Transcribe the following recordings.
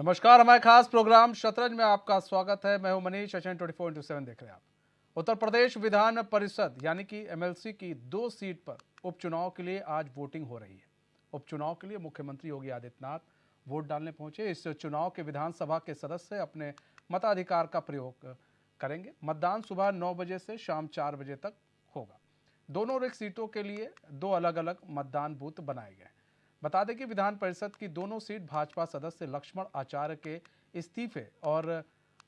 नमस्कार, हमारे खास प्रोग्राम शतरंज में आपका स्वागत है। मैं हूं मनीष। एशियन 24/7 देख रहे हैं आप। उत्तर प्रदेश विधान परिषद यानी कि एमएलसी की 2 सीट पर उपचुनाव के लिए आज वोटिंग हो रही है। उपचुनाव के लिए मुख्यमंत्री योगी आदित्यनाथ वोट डालने पहुंचे। इस चुनाव के विधानसभा के सदस्य अपने मताधिकार का प्रयोग करेंगे। मतदान सुबह 9 बजे से शाम 4 बजे तक होगा। दोनों रिक्त सीटों के लिए 2 अलग अलग मतदान बूथ बनाए गए। बता दें कि विधान परिषद की दोनों सीट भाजपा सदस्य लक्ष्मण आचार्य के इस्तीफे और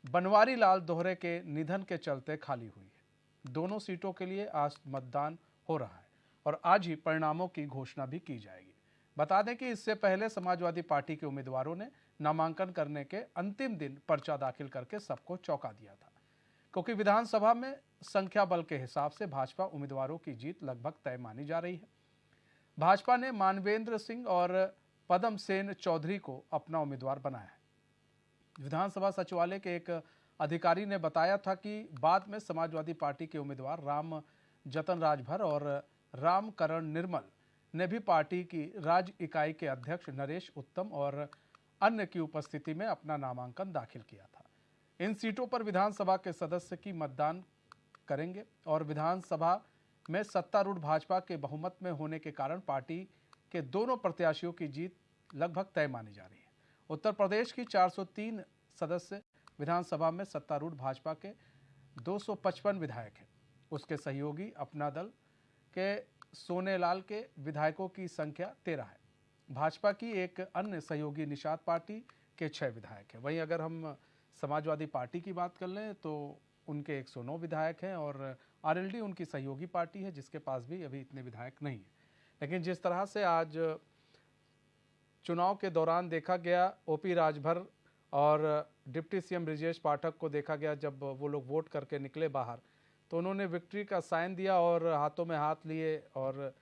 बनवारी लाल दोहरे के निधन के चलते खाली हुई है। दोनों सीटों के लिए आज मतदान हो रहा है और आज ही परिणामों की घोषणा भी की जाएगी। बता दें कि इससे पहले समाजवादी पार्टी के उम्मीदवारों ने नामांकन करने के अंतिम दिन पर्चा दाखिल करके सबको चौंका दिया था, क्योंकि विधानसभा में संख्या बल के हिसाब से भाजपा उम्मीदवारों की जीत लगभग तय मानी जा रही है। भाजपा ने मानवेंद्र सिंह और पदम सेन चौधरी को अपना उम्मीदवार बनाया है। विधानसभा सचिवालय के एक अधिकारी ने बताया था कि बाद में समाजवादी पार्टी के उम्मीदवार राम जतन राजभर और राम करण निर्मल ने भी पार्टी की राज्य इकाई के अध्यक्ष नरेश उत्तम और अन्य की उपस्थिति में अपना नामांकन दाखिल किया था। इन सीटों पर विधानसभा के सदस्य की मतदान करेंगे और विधानसभा में सत्तारूढ़ भाजपा के बहुमत में होने के कारण पार्टी के दोनों प्रत्याशियों की जीत लगभग तय मानी जा रही है। उत्तर प्रदेश की 403 सदस्य विधानसभा में सत्तारूढ़ भाजपा के 255 विधायक हैं। उसके सहयोगी अपना दल के सोनेलाल के विधायकों की संख्या 13 है। भाजपा की एक अन्य सहयोगी निषाद पार्टी के 6 विधायक हैं। वहीं अगर हम समाजवादी पार्टी की बात कर लें तो उनके 109 विधायक हैं और आरएलडी उनकी सहयोगी पार्टी है, जिसके पास भी अभी इतने विधायक नहीं है। लेकिन जिस तरह से आज चुनाव के दौरान देखा गया, ओपी राजभर और डिप्टी सीएम ब्रिजेश पाठक को देखा गया, जब वो लोग वोट करके निकले बाहर तो उन्होंने विक्ट्री का साइन दिया और हाथों में हाथ लिए और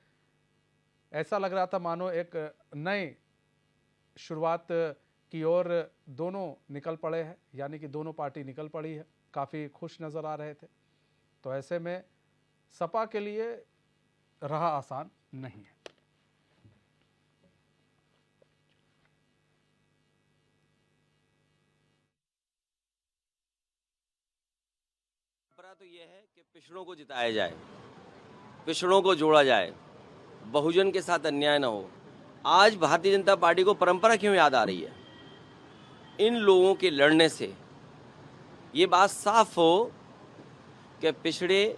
ऐसा लग रहा था मानो एक नए शुरुआत की ओर दोनों निकल पड़े हैं, यानी कि दोनों पार्टी निकल पड़ी है। काफ़ी खुश नज़र आ रहे थे। तो ऐसे में सपा के लिए रहा आसान नहीं है। परंपरा तो यह है कि पिछड़ों को जिताया जाए, पिछड़ों को जोड़ा जाए, बहुजन के साथ अन्याय न हो। आज भारतीय जनता पार्टी को परंपरा क्यों याद आ रही है? इन लोगों के लड़ने से ये बात साफ हो कि पिछड़े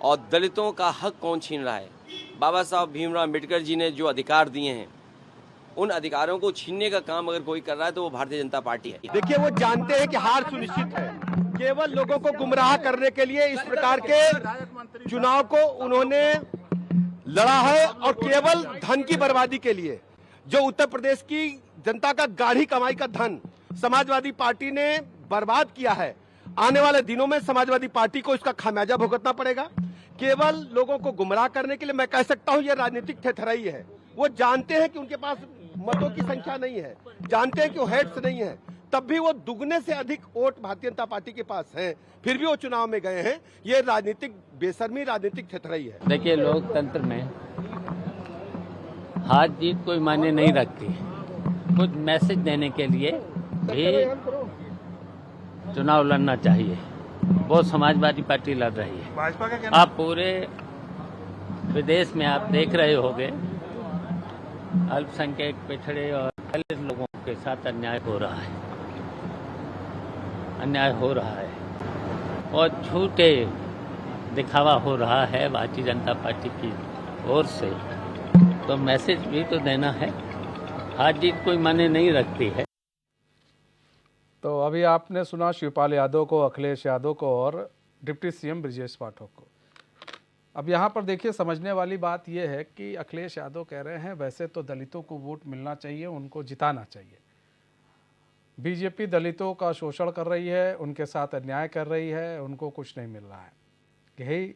और दलितों का हक कौन छीन रहा है। बाबा साहब भीमराव अम्बेडकर जी ने जो अधिकार दिए हैं, उन अधिकारों को छीनने का काम अगर कोई कर रहा है तो वो भारतीय जनता पार्टी है। देखिए, वो जानते हैं कि हार सुनिश्चित है। केवल लोगों को गुमराह करने के लिए इस प्रकार के चुनाव को उन्होंने लड़ा है और केवल धन की बर्बादी के लिए, जो उत्तर प्रदेश की जनता का गाढ़ी कमाई का धन समाजवादी पार्टी ने बर्बाद किया है, आने वाले दिनों में समाजवादी पार्टी को इसका खामियाजा भुगतना पड़ेगा। केवल लोगों को गुमराह करने के लिए मैं कह सकता हूं, यह राजनीतिक ठठराई है। वो जानते हैं कि उनके पास मतों की संख्या नहीं है, जानते हैं कि वो हेड्स नहीं है, तब भी वो दुगने से अधिक वोट भारतीय जनता पार्टी के पास है, फिर भी वो चुनाव में गए हैं। ये राजनीतिक बेशर्मी, राजनीतिक ठठराई है। देखिए, लोकतंत्र में हार जीत कोई मायने नहीं रखती। कुछ मैसेज देने के लिए भी चुनाव लड़ना चाहिए। वो समाजवादी पार्टी लड़ रही है। भाजपा का कहना, आप पूरे विदेश में आप देख रहे होंगे, अल्पसंख्यक, पिछड़े और दलित लोगों के साथ अन्याय हो रहा है, अन्याय हो रहा है और झूठे दिखावा हो रहा है भारतीय जनता पार्टी की ओर से। तो मैसेज भी तो देना है, हार जीत कोई मायने नहीं रखती है। तो अभी आपने सुना शिवपाल यादव को, अखिलेश यादव को और डिप्टी सीएम ब्रिजेश पाठक को। अब यहाँ पर देखिए, समझने वाली बात यह है कि अखिलेश यादव कह रहे हैं वैसे तो दलितों को वोट मिलना चाहिए, उनको जिताना चाहिए। बीजेपी दलितों का शोषण कर रही है, उनके साथ अन्याय कर रही है, उनको कुछ नहीं मिल रहा है। यही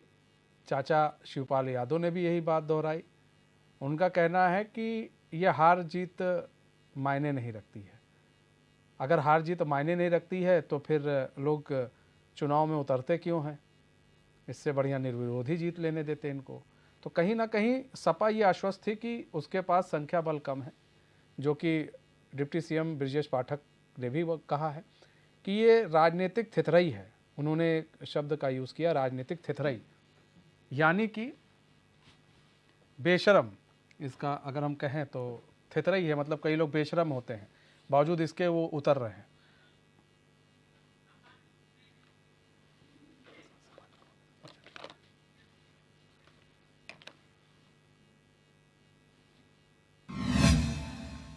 चाचा शिवपाल यादव ने भी यही बात दोहराई। उनका कहना है कि यह हार जीत मायने नहीं रखती है। अगर हार जीत मायने नहीं रखती है तो फिर लोग चुनाव में उतरते क्यों हैं? इससे बढ़िया निर्विरोधी जीत लेने देते इनको। तो कहीं ना कहीं सपा ये आश्वस्त थी कि उसके पास संख्या बल कम है, जो कि डिप्टी सीएम ब्रजेश पाठक ने भी वो कहा है कि ये राजनीतिक थिथराई है। उन्होंने शब्द का यूज़ किया, राजनीतिक थिथराई, यानी कि बेशरम। इसका अगर हम कहें तो थिथराई है, मतलब कई लोग बेशरम होते हैं, बावजूद इसके वो उतर रहे हैं।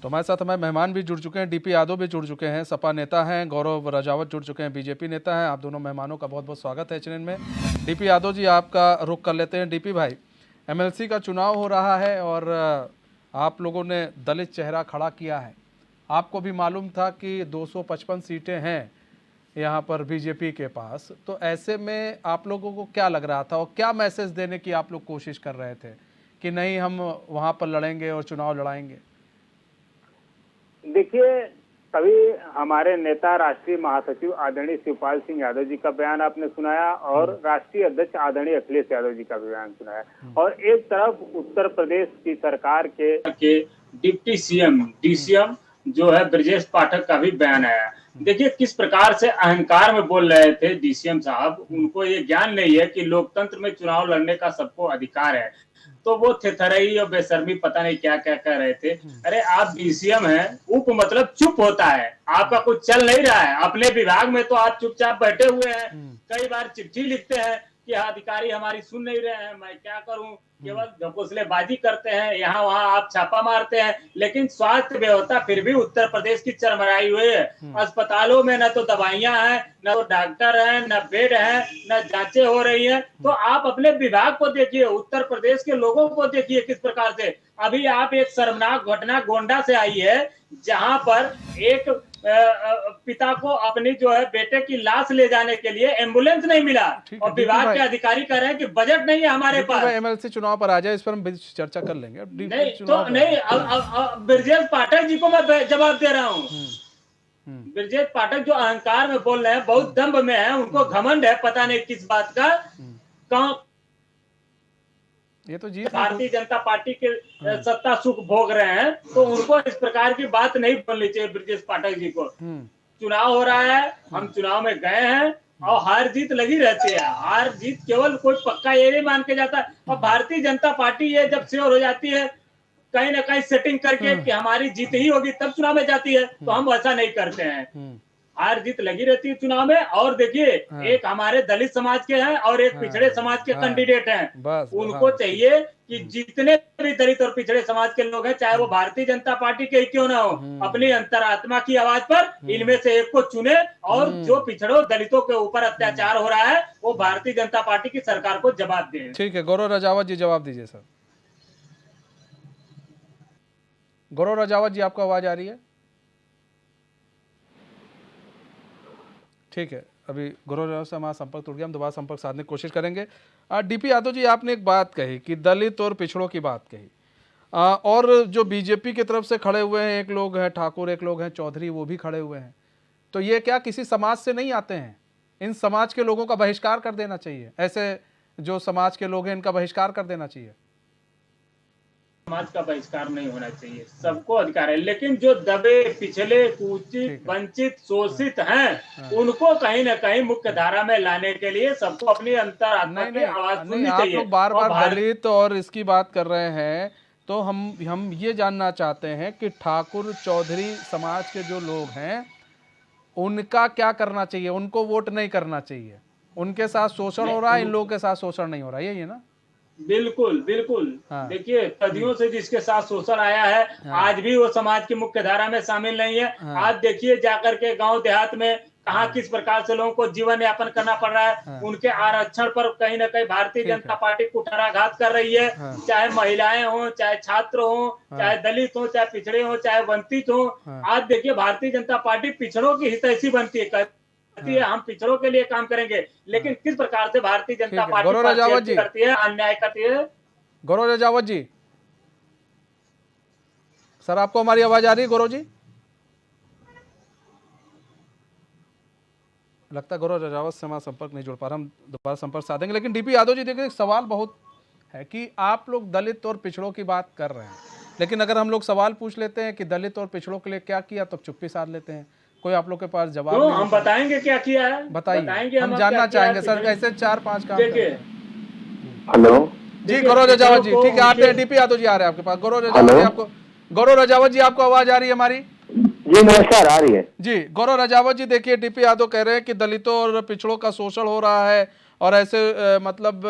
तो हमारे साथ हमारे मेहमान भी जुड़ चुके हैं, डीपी यादव भी जुड़ चुके हैं, सपा नेता हैं, गौरव रजावत जुड़ चुके हैं, बीजेपी नेता हैं। आप दोनों मेहमानों का बहुत बहुत स्वागत है चैनल में। डीपी यादव जी, आपका रुख कर लेते हैं। डीपी भाई, एमएलसी का चुनाव हो रहा है और आप लोगों ने दलित चेहरा खड़ा किया है। आपको भी मालूम था कि 255 सीटें हैं यहाँ पर बीजेपी के पास, तो ऐसे में आप लोगों को क्या लग रहा था और क्या मैसेज देने की आप लोग कोशिश कर रहे थे कि नहीं हम वहाँ पर लड़ेंगे और चुनाव लड़ाएंगे? देखिए, तभी हमारे नेता राष्ट्रीय महासचिव आदरणीय शिवपाल सिंह यादव जी का बयान आपने सुनाया और राष्ट्रीय अध्यक्ष आदरणीय अखिलेश यादव जी का भी बयान सुनाया। और एक तरफ उत्तर प्रदेश की सरकार के डिप्टी सीएम डीसीएम जो है ब्रजेश पाठक का भी बयान आया। देखिए किस प्रकार से अहंकार में बोल रहे थे डीसीएम साहब। उनको ये ज्ञान नहीं है कि लोकतंत्र में चुनाव लड़ने का सबको अधिकार है, तो वो थेथरई और बेशर्मी पता नहीं क्या क्या कह रहे थे। अरे आप डीसीएम हैं, उप मतलब चुप होता है, आपका कुछ चल नहीं रहा है, अपने विभाग में तो आप चुपचाप बैठे हुए हैं। कई बार चिट्ठी लिखते हैं कि अधिकारी हमारी सुन नहीं रहे हैं, मैं क्या करूं, केवल घोंसलेबाजी करते हैं, यहाँ वहाँ आप छापा मारते हैं, लेकिन स्वास्थ्य व्यवस्था फिर भी उत्तर प्रदेश की चरमराई हुई है। अस्पतालों में न तो दवाइयां हैं, न तो डॉक्टर हैं, न बेड है, न जांचें हो रही हैं। तो आप अपने विभाग को देखिए, उत्तर प्रदेश के लोगों को देखिए किस प्रकार से। अभी आप एक शर्मनाक घटना गोंडा से आई है, जहां पर एक पिता को अपनी जो है बेटे की लाश ले जाने के लिए एम्बुलेंस नहीं मिला और विभाग के अधिकारी कह रहे हैं कि बजट नहीं है हमारे पास। एमएलसी चुनाव पर आ जाए, इस पर हम चर्चा कर लेंगे। अब नहीं तो नहीं, अब ब्रजेश पाठक जी को मैं जवाब दे रहा हूँ। ब्रजेश पाठक जो अहंकार में बोल रहे हैं, बहुत दम्भ में है, उनको घमंड है पता नहीं किस बात का। कौन ये तो जीत भारतीय जनता पार्टी के सत्ता सुख भोग रहे हैं, तो उनको इस प्रकार की बात नहीं बोलनी चाहिए ब्रजेश पाठक जी को। चुनाव हो रहा है, हम चुनाव में गए हैं और हार जीत लगी रहती है। हार जीत केवल कोई पक्का ये नहीं मान के जाता। और भारतीय जनता पार्टी ये जब श्योर हो जाती है कहीं ना कहीं सेटिंग करके कि हमारी जीत ही होगी, तब चुनाव में जाती है, तो हम ऐसा नहीं करते हैं। हार जीत लगी रहती है चुनाव में। और देखिए, एक हमारे दलित समाज के हैं और एक पिछड़े समाज के कैंडिडेट हैं। उनको चाहिए कि जितने भी दलित और पिछड़े समाज के लोग हैं, चाहे वो भारतीय जनता पार्टी के ही क्यों ना हो, अपनी अंतरात्मा की आवाज पर इनमें से एक को चुने और जो पिछड़ों दलितों के ऊपर अत्याचार हो रहा है वो भारतीय जनता पार्टी की सरकार को जवाब दे। ठीक है, गौरव रजावत जी जवाब दीजिए सर। गौरव रजावत जी, आपको आवाज आ रही है? ठीक है, अभी गौरव रजावत से हमारा संपर्क टूट गया, हम दोबारा संपर्क साधने की कोशिश करेंगे। डीपी यादव जी, आपने एक बात कही कि दलित और पिछड़ों की बात कही, और जो बीजेपी की तरफ से खड़े हुए हैं, एक लोग हैं ठाकुर, एक लोग हैं चौधरी, वो भी खड़े हुए हैं, तो ये क्या किसी समाज से नहीं आते हैं? इन समाज के लोगों का बहिष्कार कर देना चाहिए। ऐसे जो समाज के लोग हैं इनका बहिष्कार कर देना चाहिए। समाज का बहिष्कार नहीं होना चाहिए, सबको अधिकार है, लेकिन जो दबे पिछले कुचित वंचित शोषित हैं उनको कहीं ना कहीं मुख्य धारा में लाने के लिए सबको अपनी अंतरात्मा की आवाज सुननी चाहिए। आप लोग बार बार दलित और इसकी बात कर रहे हैं, तो हम ये जानना चाहते हैं कि ठाकुर चौधरी समाज के जो लोग हैं उनका क्या करना चाहिए? उनको वोट नहीं करना चाहिए, उनके साथ शोषण हो रहा है, इन लोगों के साथ शोषण नहीं हो रहा है, यही है ना? बिल्कुल बिल्कुल। हाँ। देखिए, सदियों से जिसके साथ शोषण आया है, आज भी वो समाज की मुख्य धारा में शामिल नहीं है। आज देखिए जाकर के गांव देहात में कहाँ किस प्रकार से लोगों को जीवन यापन करना पड़ रहा है। उनके आरक्षण पर कहीं ना कहीं भारतीय जनता पार्टी कुठाराघात कर रही है। चाहे महिलाएं हो, चाहे छात्र हो, चाहे दलित हो, चाहे पिछड़े हो, चाहे वंचित हो। आज देखिए भारतीय जनता पार्टी पिछड़ों की हितैषी बनती है, हम पिछड़ों के लिए काम करेंगे, लेकिन किस प्रकार से भारतीय जनता पार्टी करती है, अन्याय करती है। गौरव रजावत जी, सर आपको हमारी आवाज आ रही है? गौरव जी, लगता है गौरव रजावत से हमारा संपर्क नहीं जुड़ पा रहा, हम दोबारा संपर्क साधेंगे। लेकिन डीपी यादव जी, देखिए एक सवाल बहुत है कि आप लोग दलित और पिछड़ों की बात कर रहे हैं, लेकिन अगर हम लोग सवाल पूछ लेते हैं कि दलित और पिछड़ों के लिए क्या किया तो चुप्पी साध लेते हैं, कोई आप लोग के पास जवाब तो नहीं हम होता। बताएंगे क्या किया है, बताइए, हम क्या जानना किया है चाहेंगे सर, पिछड़े- ऐसे 4-5 काम देखिए करते हैं। हेलो जी देखिए, गौरव रजावत जी, पिछड़ों को ठीक है, आप उनके- डीपी यादव जी आ रहे हैं आपके पास। गौरव रजावत जी आपको आवाज आ रही है हमारी? जी नमस्कार, आ रही है। जी गौरव रजावत जी, देखिए डीपी यादव कह रहे हैं कि दलितों और पिछड़ों का शोषण हो रहा है, और ऐसे मतलब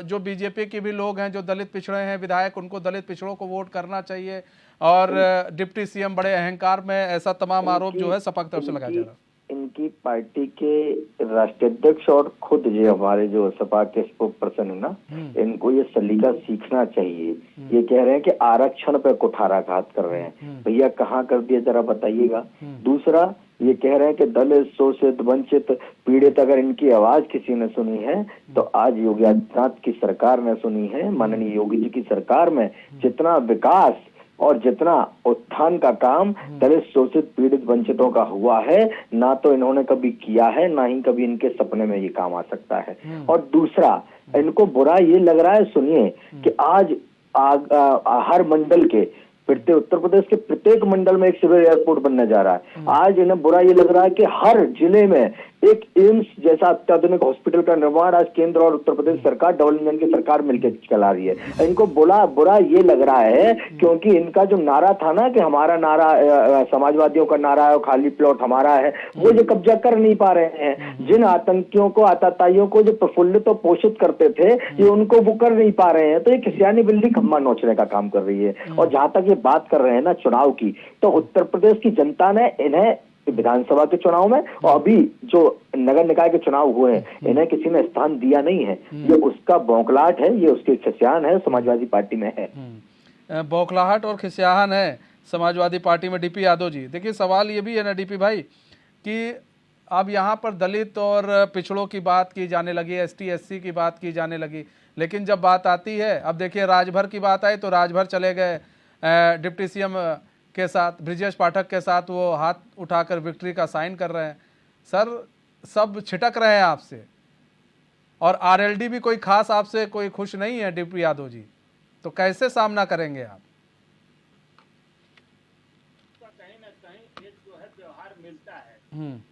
जो बीजेपी के भी लोग हैं जो दलित पिछड़े हैं विधायक, उनको दलित पिछड़ों को वोट करना चाहिए, और डिप्टी सीएम बड़े अहंकार में, ऐसा तमाम आरोप जो है सपा की तरफ से लगाया जा रहा है। इनकी पार्टी के राष्ट्रीय अध्यक्ष और खुद जो हमारे जो सपा के स्पोक पर्सन है ना, इनको ये सलीका सीखना चाहिए। ये कह रहे हैं कि आरक्षण पे कुठाराघात कर रहे हैं, भैया कहाँ कर दिया जरा बताइएगा। दूसरा, ये कह रहे हैं कि दलित, शोषित, वंचित, पीड़ित अगर इनकी आवाज किसी ने सुनी है तो आज योगी आदित्यनाथ की सरकार ने सुनी है। माननीय योगी जी की सरकार में जितना विकास और जितना उत्थान का काम दलित, शोषित, पीड़ित, वंचितों का हुआ है, ना तो इन्होंने कभी किया है, ना ही कभी इनके सपने में ये काम आ सकता है। और दूसरा, इनको बुरा ये लग रहा है, सुनिए, कि आज हर मंडल के उत्तर प्रदेश के प्रत्येक मंडल में एक सिविल एयरपोर्ट बनने जा रहा है। आज इन्हें बुरा ये लग रहा है कि हर जिले में एक एम्स जैसा अत्याधुनिक हॉस्पिटल का निर्माण आज केंद्र और उत्तर प्रदेश सरकार, डबल इंजन की सरकार मिलकर चला रही है। इनको बुरा ये लग रहा है क्योंकि इनका जो नारा था ना कि हमारा नारा समाजवादियों का नारा है और खाली प्लॉट हमारा है, वो जो कब्जा कर नहीं पा रहे हैं। जिन आतंकियों को, आतताइयों को जो प्रफुल्लित और पोषित करते थे, ये उनको वो कर नहीं पा रहे हैं। तो ये खिसियानी बिल्ली खम्मा नोचने का काम कर रही है। और जहां तक ये बात कर रहे हैं ना चुनाव की, तो उत्तर प्रदेश की जनता ने इन्हें विधानसभा के चुनाव में और अभी जो नगर निकाय के चुनाव हुए हैं, इन्हें किसी ने स्थान दिया नहीं है। ये उसका बौखलाहट है, ये उसकी खिसियान है, समाजवादी पार्टी में है। बौखलाहट और खिसियान है समाजवादी पार्टी में। डीपी यादव जी, देखिए सवाल ये भी है ना डीपी भाई कि अब यहाँ पर दलित और पिछड़ों की बात की जाने लगी, एसटी एससी की बात की जाने लगी, लेकिन जब बात आती है, अब देखिए राजभर की बात आई तो राजभर चले गए डिप्टी सीएम के साथ, ब्रिजेश पाठक के साथ, वो हाथ उठाकर विक्ट्री का साइन कर रहे हैं। सर सब छिटक रहे हैं आपसे, और आरएलडी भी कोई खास आपसे कोई खुश नहीं है डीपी यादव जी, तो कैसे सामना करेंगे आप? कहीं ना कहीं एक जो है व्यवहार मिलता है।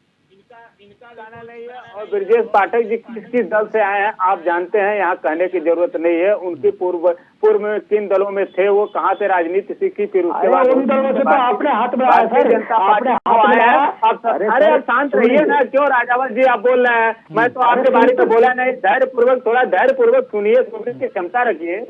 इनका गाना नहीं है। और ब्रजेश पाठक जी किस दल से आए हैं आप जानते हैं, यहाँ कहने की जरूरत नहीं है। उनके पूर्व में किन दलों में थे, वो कहाँ से राजनीति सीखी, फिर उसके बाद उन दलों से तो आपने हाथ बढ़ाया सर, जनता पार्टी आया है। अरे अब शांत रहिए ना, क्यों राजावत जी आप बोल रहे हैं? मैं तो आपके बारे में बोला नहीं। थोड़ा धैर्य पूर्वक सुनिए, सुनने की क्षमता रखिए।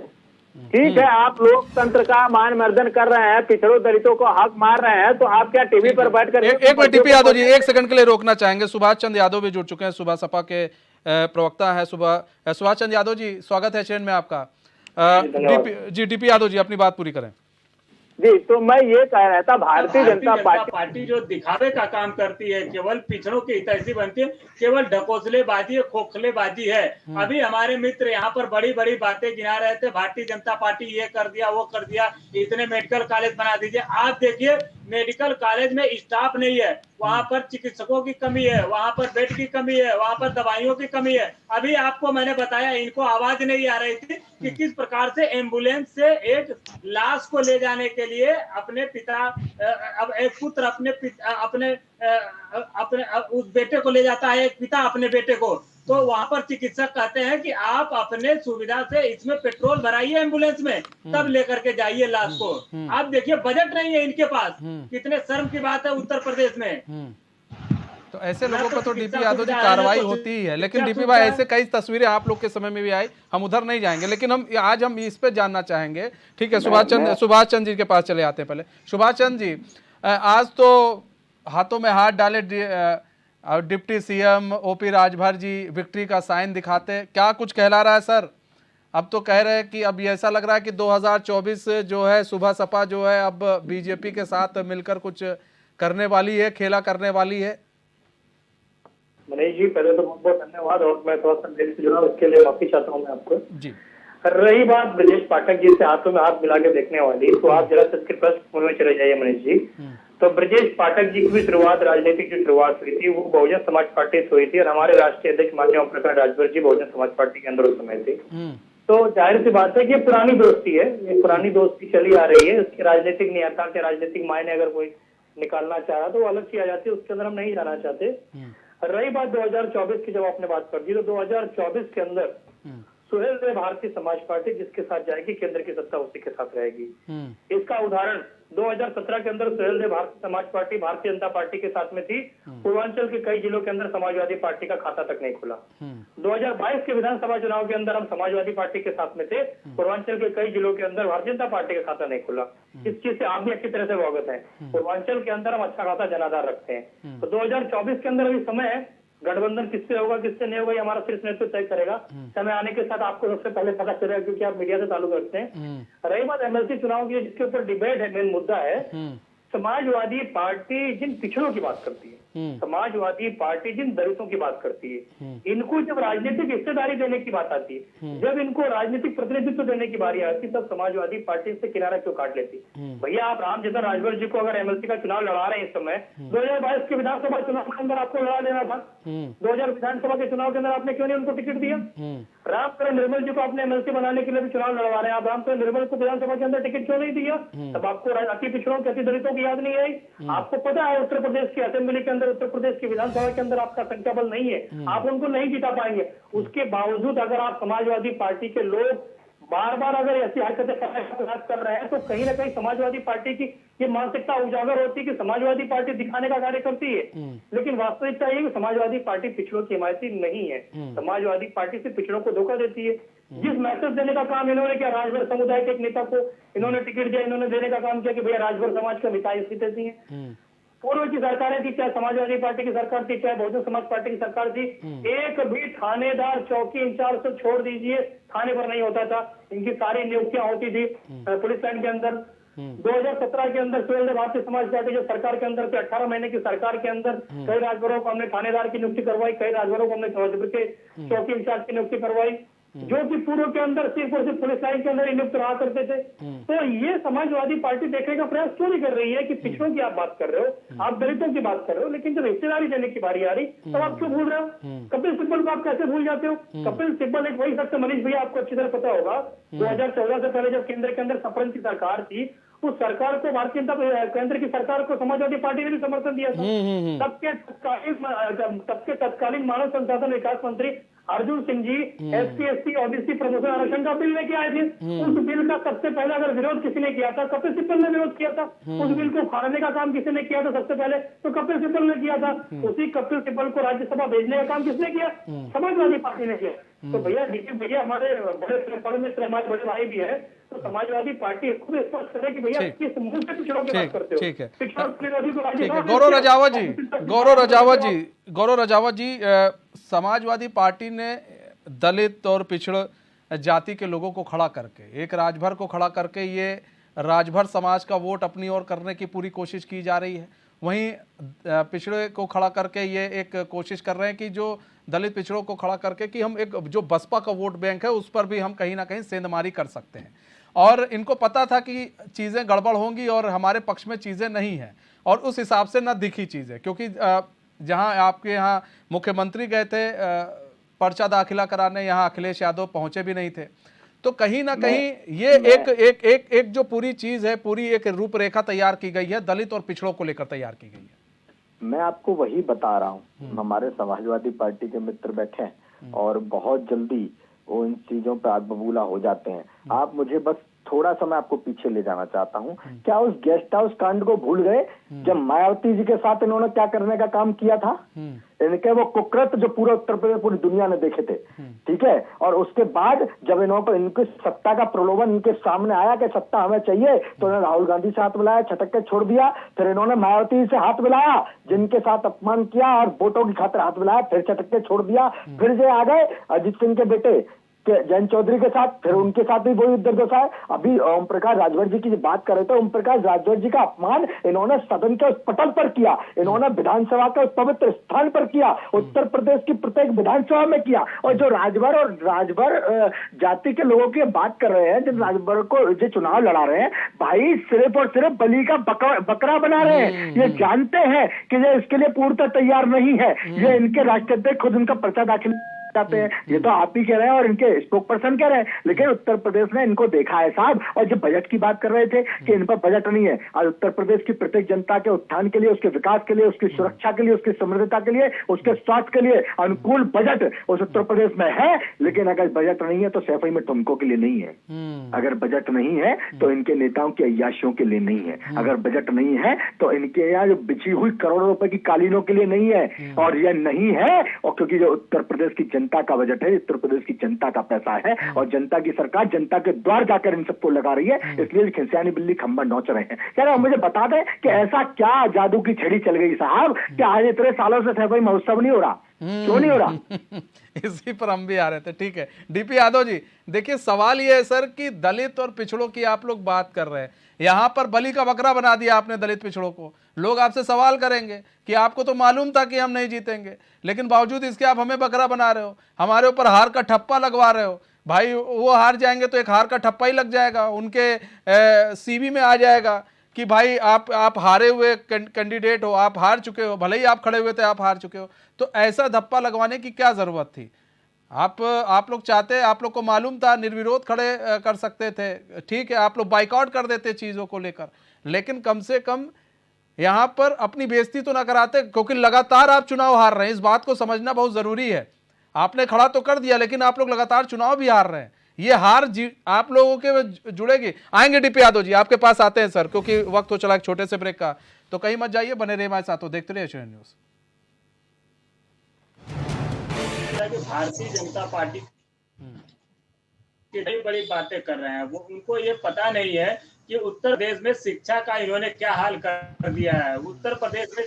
ठीक है, आप लोकतंत्र का मान मर्दन कर रहे हैं, पिछड़ों दलितों को हक मार रहे हैं, तो आप क्या टीवी पर बैठकर एक मिनट डीपी यादव जी, एक सेकंड के लिए रोकना चाहेंगे। सुभाष चंद्र यादव भी जुड़ चुके हैं, सुबह सपा के प्रवक्ता है। सुभाष चंद्र यादव जी, स्वागत है चैन में आपका। डीपी यादव जी अपनी बात पूरी करें। जी, तो मैं ये कह रहा था, भारतीय जनता पार्टी जो दिखावे का काम करती है, केवल पिछड़ों की हितैषी बनती है, केवल ढकोसलेबाजी, खोखलेबाजी है। अभी हमारे मित्र यहाँ पर बड़ी बड़ी बातें गिना रहे थे, भारतीय जनता पार्टी ये कर दिया, वो कर दिया, इतने मेडिकल कॉलेज बना दीजिए। आप देखिए मेडिकल कॉलेज में स्टाफ नहीं है, वहां पर चिकित्सकों की कमी है, वहां पर बेड की कमी है, वहां पर दवाइयों की कमी है। अभी आपको मैंने बताया, इनको आवाज नहीं आ रही थी कि किस प्रकार से एम्बुलेंस से एक लाश को ले जाने के लिए अपने पिता, अब एक पुत्र अपने उस बेटे को ले जाता है, एक पिता अपने बेटे को, तो वहां पर चिकित्सक कहते हैं कि आप अपने सुविधा से इसमें पेट्रोल भराइए एम्बुलेंस में, तब लेकर के जाइए लाश को। आप देखिए बजट नहीं है इनके पास, कितने शर्म की बात है उत्तर प्रदेश में। तो ऐसे लोगों पर तो डीपी यादव जी कार्रवाई होती ही है, लेकिन डीपी भाई ऐसे कई तस्वीरें आप लोग के समय में भी आई, हम उधर नहीं जाएंगे, लेकिन आज हम इस पे जानना चाहेंगे। ठीक है, सुभाष चंद्र जी के पास चले आते हैं। पहले सुभाष चंद्र जी, आज तो हाथों में हाथ डाले deputy CM OP Rajbhar ji victory का साइन दिखाते, क्या कुछ कहला रहा है सर? अब तो कह रहे हैं कि अब ये ऐसा लग रहा है कि 2024 जो है सुबह सपा जो है अब बीजेपी के साथ मिलकर कुछ करने वाली है, खेला करने वाली है। मनीष जी, पहले तो बहुत बहुत धन्यवाद, और मैं थोड़ा सा देर से जुड़ा उसके लिए माफी चाहता हूँ मैं आपको जी। रही बात ब्रजेश पाठक जी से हाथों में हाथ मिला के देखने वाली, तो आप जरा सच के प्रश्न में चले जाइए मनीष जी। तो ब्रजेश पाठक जी की भी शुरुआत, राजनीतिक जो शुरुआत हुई थी, वो बहुजन समाज पार्टी से हुई थी, और हमारे राष्ट्रीय अध्यक्ष माननीय ओम प्रकाश राजभर जी बहुजन समाज पार्टी के अंदर उस समय थे। तो जाहिर सी बात है कि ये पुरानी दोस्ती है, ये पुरानी दोस्ती चली आ रही है। इसकी राजनीतिक नियता के राजनीतिक मायने अगर कोई निकालना चाह रहा तो वो अलग चीज आ जाती है, उसके अंदर हम नहीं जाना चाहते। रही बात 2024 की, जब आपने बात कर दी, तो 2024 के अंदर सुहेल देव भारतीय समाज पार्टी जिसके साथ जाएगी, केंद्र की सत्ता उसी के साथ रहेगी। इसका उदाहरण 2017 के अंदर सुहेल देव भारतीय समाज पार्टी भारतीय जनता पार्टी के साथ में थी, पूर्वांचल के कई जिलों के अंदर समाजवादी पार्टी का खाता तक नहीं खुला। 2022 के विधानसभा चुनाव के अंदर हम समाजवादी पार्टी के साथ में थे, पूर्वांचल के कई जिलों के अंदर भारतीय जनता पार्टी का खाता नहीं खुला। इस चीज से आप भी अच्छी तरह से अवगत हैं। पूर्वांचल के अंदर हम अच्छा खासा जनाधार रखते हैं। तो 2024 के अंदर अभी समय है, गठबंधन किससे होगा किससे नहीं होगा ये हमारा शीर्ष नेतृत्व तय करेगा। समय आने के साथ आपको सबसे पहले पता चलेगा, क्योंकि आप मीडिया से ताल्लुक रखते हैं। रही बात एमएलसी चुनाव की, जिसके ऊपर डिबेट है, मेन मुद्दा है, समाजवादी पार्टी जिन पिछड़ों की बात करती है, समाजवादी पार्टी जिन दलितों की बात करती है, इनको जब राजनीतिक हिस्सेदारी देने की बात आती है, जब इनको राजनीतिक प्रतिनिधित्व देने की बारी आती है, तब समाजवादी पार्टी से किनारा क्यों काट लेती? भैया, आप रामचंद्र राजभर जी को अगर एमएलसी का चुनाव लड़ा रहे हैं इस समय, 2022 के विधानसभा चुनाव के अंदर आपको लड़ा लेना था। 2000 विधानसभा के चुनाव के अंदर आपने क्यों नहीं उनको टिकट दिया? रामचंद्र निर्मल जी को आपने एमएलसी बनाने के लिए भी चुनाव लड़वा रहे हैं, आप रामचंद्र निर्मल को विधानसभा के अंदर टिकट क्यों नहीं दिया? तब आपको अति पिछड़ों के अति दलितों की याद नहीं आई? आपको पता है उत्तर प्रदेश की असेंबली के अंदर, उत्तर प्रदेश की विधानसभा के अंदर आपका संख्या बल नहीं है, आप उनको नहीं जिता पाएंगे। उसके बावजूद अगर आप समाजवादी पार्टी के लोग बार बार अगर ऐसी हरकतें प्रयास कर रहे हैं, तो कहीं ना कहीं समाजवादी पार्टी की ये मानसिकता उजागर होती है कि समाजवादी पार्टी दिखाने का कार्य करती है, लेकिन वास्तविकता ये कि समाजवादी पार्टी पिछड़ों की हिमायती नहीं है। समाजवादी पार्टी से पिछड़ों को धोखा देती है। जिस मैसेज देने का काम इन्होंने किया, राजभर समुदाय के एक नेता को इन्होंने टिकट दिया, इन्होंने देने का काम किया कि भैया राजभर समाज का मिताई स्थिति है। पूर्व की सरकारें थी, चाहे समाजवादी पार्टी की सरकार थी, चाहे बहुजन समाज पार्टी की सरकार थी, एक भी थानेदार चौकी इंचार्ज से छोड़ दीजिए, थाने पर नहीं होता था। इनकी सारी नियुक्तियां होती थी पुलिस लाइन के अंदर। 2017 के अंदर सुहेल देव भारतीय समाज पार्टी जो सरकार के अंदर थे, 18 महीने की सरकार के अंदर कई राजभरों को हमने थानेदार की नियुक्ति करवाई, कई राजभरों को हमने चौकी इंचार्ज की नियुक्ति करवाई, जो कि पूर्व के अंदर सिर्फ और सिर्फ पुलिस लाइन के अंदर नियुक्त रहा करते थे। तो ये समाजवादी पार्टी देखने का प्रयास क्यों नहीं कर रही है कि पिछड़ों की आप बात कर रहे हो, आप दलितों की बात कर रहे हो, लेकिन जब हिस्सेदारी देने की बारी आ रही तब आप क्यों भूल रहे हो? कपिल सिब्बल को आप कैसे भूल जाते हो? कपिल सिब्बल एक वही शख्स, मनीष भैया आपको अच्छी तरह पता होगा, 2014 से पहले जब केंद्र के अंदर सपरन की सरकार थी, उस सरकार को भारतीय जनता केंद्र की सरकार को समाजवादी पार्टी ने भी समर्थन दिया था। तब के तत्कालीन मानव संसाधन विकास मंत्री Arjun Singh ji SC ST OBC promotion आरक्षण का बिल लेके आए थे। उस बिल का सबसे पहले अगर विरोध किसी ने किया था, कपिल सिब्बल ने विरोध किया था। उस बिल को फाड़ने का काम किसी ने किया था सबसे पहले, तो कपिल सिब्बल ने किया था। उसी कपिल सिब्बल को राज्यसभा भेजने का काम किसने किया? समाजवादी पार्टी ने किया। तो भैया देखिए, भैया हमारे बड़े मित्र, हमारे बड़े भाई भी है, तो समाजवादी पार्टी खुद स्पष्ट करे कि भैया किस मुंह से पिछड़ों की बात करते हो। ठीक है, ठीक है। गौरव रजावत जी, समाजवादी पार्टी ने दलित और पिछड़ जाति के लोगों को खड़ा करके, एक राजभर को खड़ा करके, ये राजभर समाज का वोट अपनी ओर करने की पूरी कोशिश की जा रही है। वहीं पिछड़े को खड़ा करके ये एक कोशिश कर रहे हैं कि जो दलित पिछड़ों को खड़ा करके कि हम एक जो बसपा का वोट बैंक है उस पर भी हम कहीं ना कहीं सेंधमारी कर सकते हैं। और इनको पता था कि चीज़ें गड़बड़ होंगी और हमारे पक्ष में चीज़ें नहीं हैं, और उस हिसाब से न दिखी चीज़ें, क्योंकि जहां आपके यहाँ मुख्यमंत्री गए थे पर्चा दाखिला कराने, यहाँ अखिलेश यादव पहुंचे भी नहीं थे। तो कहीं ना कहीं ये एक जो पूरी चीज़ है, पूरी एक रूपरेखा तैयार की गई है, दलित और पिछड़ों को लेकर तैयार की गई है। मैं आपको वही बता रहा हूँ, हमारे समाजवादी पार्टी के मित्र बैठे हैं और बहुत जल्दी वो इन चीजों पे आग बबूला हो जाते हैं। आप मुझे बस थोड़ा सा मैं आपको पीछे ले जाना चाहता हूँ। क्या उस गेस्ट हाउस कांड को भूल गए जब मायावती जी के साथ इन्होंने क्या करने का काम किया था? इनके वो कुकृत्य जो पूरा उत्तर प्रदेश, पूरी दुनिया ने देखे थे, ठीक है। और उसके बाद जब इन्होंने इनकी सत्ता का प्रलोभन इनके सामने आया कि सत्ता हमें चाहिए, तो इन्होंने राहुल गांधी से हाथ मिलाया, छटक के छोड़ दिया। फिर इन्होंने मायावती से हाथ मिलाया, जिनके साथ अपमान किया और वोटों की खातिर हाथ मिलाया, फिर छटक के छोड़ दिया। फिर जो आ गए अजीत सिंह के बेटे जयंत चौधरी के साथ, फिर उनके साथ भी वही दुर्दशा है। अभी ओम प्रकाश राजभर जी की बात कर रहे थे, ओम प्रकाश राजभर जी का अपमान इन्होंने सदन के उस पटल पर किया, इन्होंने विधानसभा के उस पवित्र स्थान पर किया, उत्तर प्रदेश की प्रत्येक विधानसभा में किया। और जो राजभर जाति के लोगों की बात कर रहे हैं, जिन राजभर को जो चुनाव लड़ा रहे हैं, भाई सिर्फ और सिर्फ बलि का बकरा बना रहे हैं। ये जानते हैं कि ये इसके लिए पूर्णतः तैयार नहीं है। ये इनके राष्ट्रीय अध्यक्ष खुद उनका पर्चा दाखिल चाहते हैं। ये तो आप ही कह रहे हैं और इनके स्पोक पर्सन कह रहे हैं, लेकिन उत्तर प्रदेश ने इनको देखा है साहब। और जब बजट की बात कर रहे थे कि इन पर बजट नहीं है, आज उत्तर प्रदेश की प्रत्येक जनता के उत्थान के लिए, उसके विकास के लिए, उसकी सुरक्षा के लिए, उसकी समृद्धता के लिए, उसके स्वास्थ्य के लिए अनुकूल बजट उस उत्तर प्रदेश में है। लेकिन अगर बजट नहीं है तो सैफई में ठुमकों के लिए नहीं है, अगर बजट नहीं है तो इनके नेताओं की अय्याशियों के लिए नहीं है, अगर बजट नहीं है तो इनके यहाँ जो बिछी हुई करोड़ों रुपए की कालीनों के लिए नहीं है। और यह नहीं है और क्योंकि जो उत्तर प्रदेश की जनता का बजट है, उत्तर प्रदेश की जनता का पैसा है और जनता की सरकार जनता के द्वार जाकर इन सबको लगा रही है, इसलिए खिसियानी बिल्ली खंबा नोच रहे हैं। कह रहे मुझे बता दें कि ऐसा क्या जादू की छड़ी चल गई साहब कि आज इतने सालों से सैफई महोत्सव नहीं हो रहा, क्यों नहीं हो रहा? इसी पर हम भी आ रहे थे। ठीक है डीपी यादव जी, देखिए सवाल ये है सर कि दलित और पिछड़ों की आप लोग बात कर रहे हैं, यहाँ पर बलि का बकरा बना दिया आपने दलित पिछड़ों को। लोग आपसे सवाल करेंगे कि आपको तो मालूम था कि हम नहीं जीतेंगे, लेकिन बावजूद इसके आप हमें बकरा बना रहे हो, हमारे ऊपर हार का ठप्पा लगवा रहे हो। भाई वो हार जाएंगे तो एक हार का ठप्पा ही लग जाएगा, उनके सीवी में आ जाएगा कि भाई आप हारे हुए कैंडिडेट हो, आप हार चुके हो, भले ही आप खड़े हुए थे आप हार चुके हो। तो ऐसा धप्पा लगवाने की क्या जरूरत थी? आप लोग चाहते, आप लोग को मालूम था निर्विरोध खड़े कर सकते थे, ठीक है, आप लोग बाइकआउट कर देते चीजों को लेकर, लेकिन कम से कम यहां पर अपनी बेइज्जती तो ना कराते, क्योंकि लगातार आप चुनाव हार रहे हैं। इस बात को समझना बहुत जरूरी है। आपने खड़ा तो कर दिया, लेकिन आप लोग लगातार चुनाव भी हार रहे हैं। ये हार आप लोगों के जुड़ेगी। आएंगे डीपी यादव जी, आपके पास आते हैं सर, क्योंकि वक्त हो चला एक छोटे से ब्रेक का, तो कहीं मत जाइए, बने रहिए हमारे साथ, तो देखते रहिए Asian news. Bharatiya Janata party की बड़ी बड़ी बातें कर रहे हैं, वो उनको ये पता नहीं है कि उत्तर प्रदेश में शिक्षा का इन्होंने क्या हाल कर दिया है। उत्तर प्रदेश में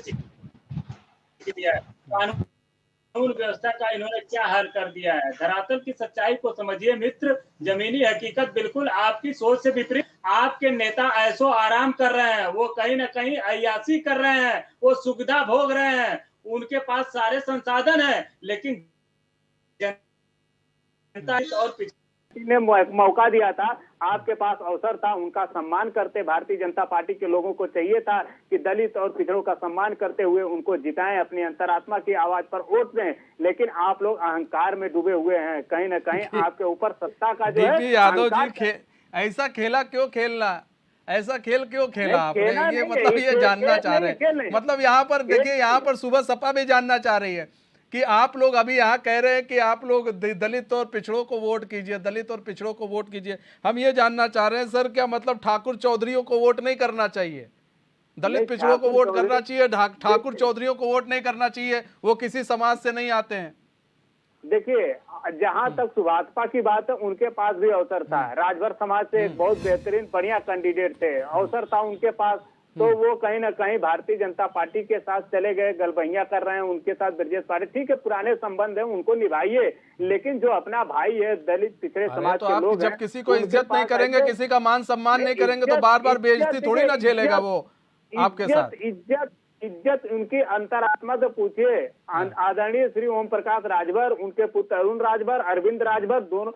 दिया है, कानून व्यवस्था का इन्होंने क्या हाल कर दिया है। धरातल की सच्चाई को समझिए मित्र, जमीनी हकीकत बिल्कुल आपकी सोच से विपरीत। आपके नेता ऐसो आराम कर रहे हैं, वो कहीं ना कहीं अय्यासी कर रहे हैं, वो सुविधा भोग रहे हैं, उनके पास सारे संसाधन है, लेकिन जनता और ने मौका दिया था, आपके पास अवसर था, उनका सम्मान करते भारतीय जनता पार्टी के लोगों को चाहिए था कि दलित और पिछड़ों का सम्मान करते हुए उनको जिताएं, अपनी अंतरात्मा की आवाज पर वोट दें। लेकिन आप लोग अहंकार में डूबे हुए हैं, कहीं ना कहीं आपके ऊपर सत्ता का जो है। यादव जी ऐसा खेला क्यों खेलना, ऐसा खेल क्यों खेला आपने? ये मतलब ये जानना चाह रहे हैं, मतलब यहाँ पर देखिए, यहाँ पर सुबह सपा भी जानना चाह रही है कि आप लोग अभी यहाँ कह रहे हैं कि आप लोग दलित और पिछड़ों को वोट कीजिए, दलित और पिछड़ों को वोट कीजिए। हम ये जानना चाह रहे हैं सर, क्या मतलब ठाकुर चौधरियों को वोट नहीं करना चाहिए, दलित पिछड़ों को वोट करना चाहिए, ठाकुर चौधरियों को वोट नहीं करना चाहिए, वो किसी समाज से नहीं आते हैं? देखिए, जहां तक सुभाषपा की बात है, उनके पास भी अवसर था, राजभर समाज से एक बहुत बेहतरीन बढ़िया कैंडिडेट थे, अवसर था उनके पास, तो वो कहीं ना कहीं भारतीय जनता पार्टी के साथ चले गए, गलबहियां कर रहे हैं उनके साथ ब्रजेश पाठक। ठीक है, पुराने संबंध है, उनको निभाइए, लेकिन जो अपना भाई है, दलित पिछड़े समाज के लोग जब किसी को इज्जत नहीं करेंगे, किसी का मान सम्मान नहीं करेंगे, तो बार बार बेइज्जती थोड़ी ना झेलेगा वो आपके साथ। इज्जत उनकी अंतरात्मा से पूछिए। आदरणीय श्री ओम प्रकाश राजभर, उनके पुत्र अरुण राजभर, अरविंद राजभर, दोनों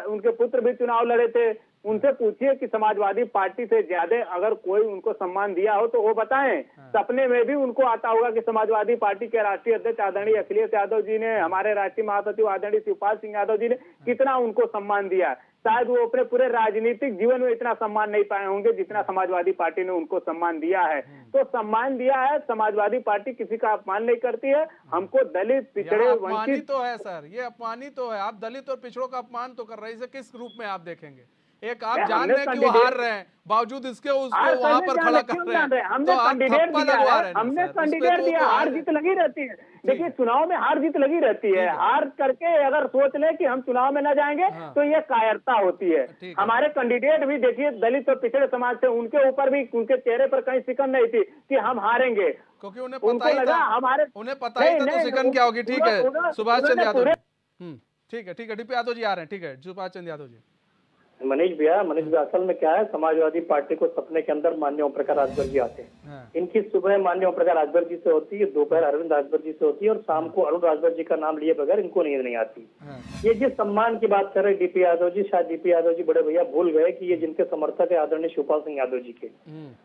उनके पुत्र भी चुनाव लड़े थे। उनसे पूछिए कि समाजवादी पार्टी से ज्यादा अगर कोई उनको सम्मान दिया हो तो वो बताएं। सपने में भी उनको आता होगा कि समाजवादी पार्टी के राष्ट्रीय अध्यक्ष आदरणीय अखिलेश यादव जी ने, हमारे राष्ट्रीय महासचिव आदरणीय शिवपाल सिंह यादव जी ने कितना उनको सम्मान दिया। शायद वो अपने पूरे राजनीतिक जीवन में इतना सम्मान नहीं पाए होंगे जितना समाजवादी पार्टी ने उनको सम्मान दिया है। तो सम्मान दिया है, समाजवादी पार्टी किसी का अपमान नहीं करती है। हमको दलित पिछड़े वंचित तो है सर, ये अपमानित तो है। आप दलित और पिछड़ों का अपमान तो कर रहे हैं, इसे किस रूप में आप देखेंगे? एक आप जान रहे हैं कि वो हार रहे हैं, बावजूद इसके उसको वहां पर खड़ा कर रहे हैं, तो आप थप्पा लगवा रहे हैं। हमने कैंडिडेट दिया, हार जीत लगी रहती है। देखिए, चुनाव में हार जीत लगी रहती है। हार करके अगर सोच ले कि हम चुनाव में न जाएंगे तो ये कायरता होती है। हमारे कैंडिडेट भी देखिए दलित और पिछड़े समाज से, उनके ऊपर भी उनके चेहरे पर कहीं सिकन नहीं थी कि हम हारेंगे, क्योंकि उन्हें पता ही था, उन्हें पता ही था तो सिकन क्या होगी। ठीक है, सुभाष चंद्र यादव, ठीक है, डीपी यादव जी आ रहे हैं, ठीक है, सुभाष चंद्र यादव जी। मनीष भैया असल में क्या है, समाजवादी पार्टी को सपने के अंदर माननीय ओम प्रकाश राजभर जी आते हैं। हाँ। इनकी सुबह माननीय ओम प्रकाश राजभर जी से होती है, दोपहर अरविंद राजभर जी से होती है और शाम को अरुण राजभर जी का नाम लिए बगैर इनको नींद नहीं आती। हाँ। ये जिस सम्मान की बात कर रहे डीपी यादव जी, शायद डीपी यादव जी बड़े भैया भूल गए कि ये जिनके समर्थक है आदरणीय शिवपाल सिंह यादव जी के।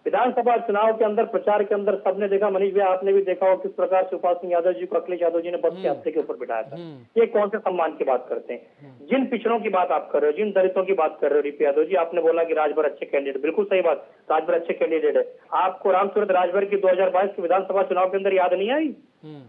विधानसभा चुनाव के अंदर, प्रचार के अंदर सबने देखा, मनीष भैया आपने भी देखा हो किस प्रकार शिवपाल सिंह यादव जी को अखिलेश यादव जी ने बस के हफ्ते के ऊपर बिठाया था। ये कौन से सम्मान की बात करते हैं? जिन पिछड़ों की बात आप कर रहे हो, जिन दलितों की बात कर रहे हो डीपी यादव जी, आपने बोला कि राजभर अच्छे कैंडिडेट, बिल्कुल सही बात, राजभर अच्छे कैंडिडेट है। आपको रामसूरत राजभर की 2022 के विधानसभा चुनाव के अंदर याद नहीं आई?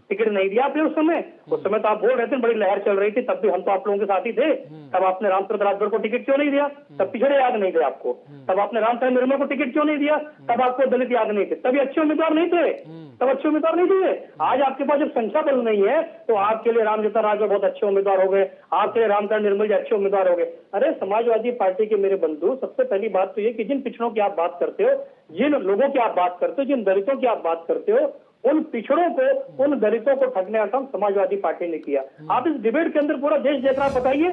टिकट नहीं दिया आपने उस समय तो आप बोल रहे थे, बड़ी लहर चल रही थी, तब भी हम तो आप लोगों के साथ ही थे। तब आपने रामसूरत राजभर को टिकट क्यों नहीं दिया? तब पिछड़े याद नहीं थे आपको। तब आपने रामचंद्र निर्मल को टिकट क्यों नहीं दिया? तब आपको दलित याद नहीं थे। तभी अच्छे उम्मीदवार नहीं थे, तब अच्छे उम्मीदवार नहीं थे। आज आपके पास जब संख्या बल नहीं है तो आपके लिए रामजोता राजभर बहुत अच्छे उम्मीदवार हो गए, आपके लिए रामचंद्र निर्मल जी अच्छे उम्मीदवार हो गए। अरे समाजवादी पार्टी के मेरे बंधु, सबसे पहली बात तो ये कि जिन पिछड़ों की आप बात करते हो, जिन लोगों की आप बात करते हो, जिन दलितों की आप बात करते हो, उन पिछड़ों को, उन दलितों को ठगने का काम समाजवादी पार्टी ने किया। आप इस डिबेट के अंदर पूरा देश देख रहा है, बताइए,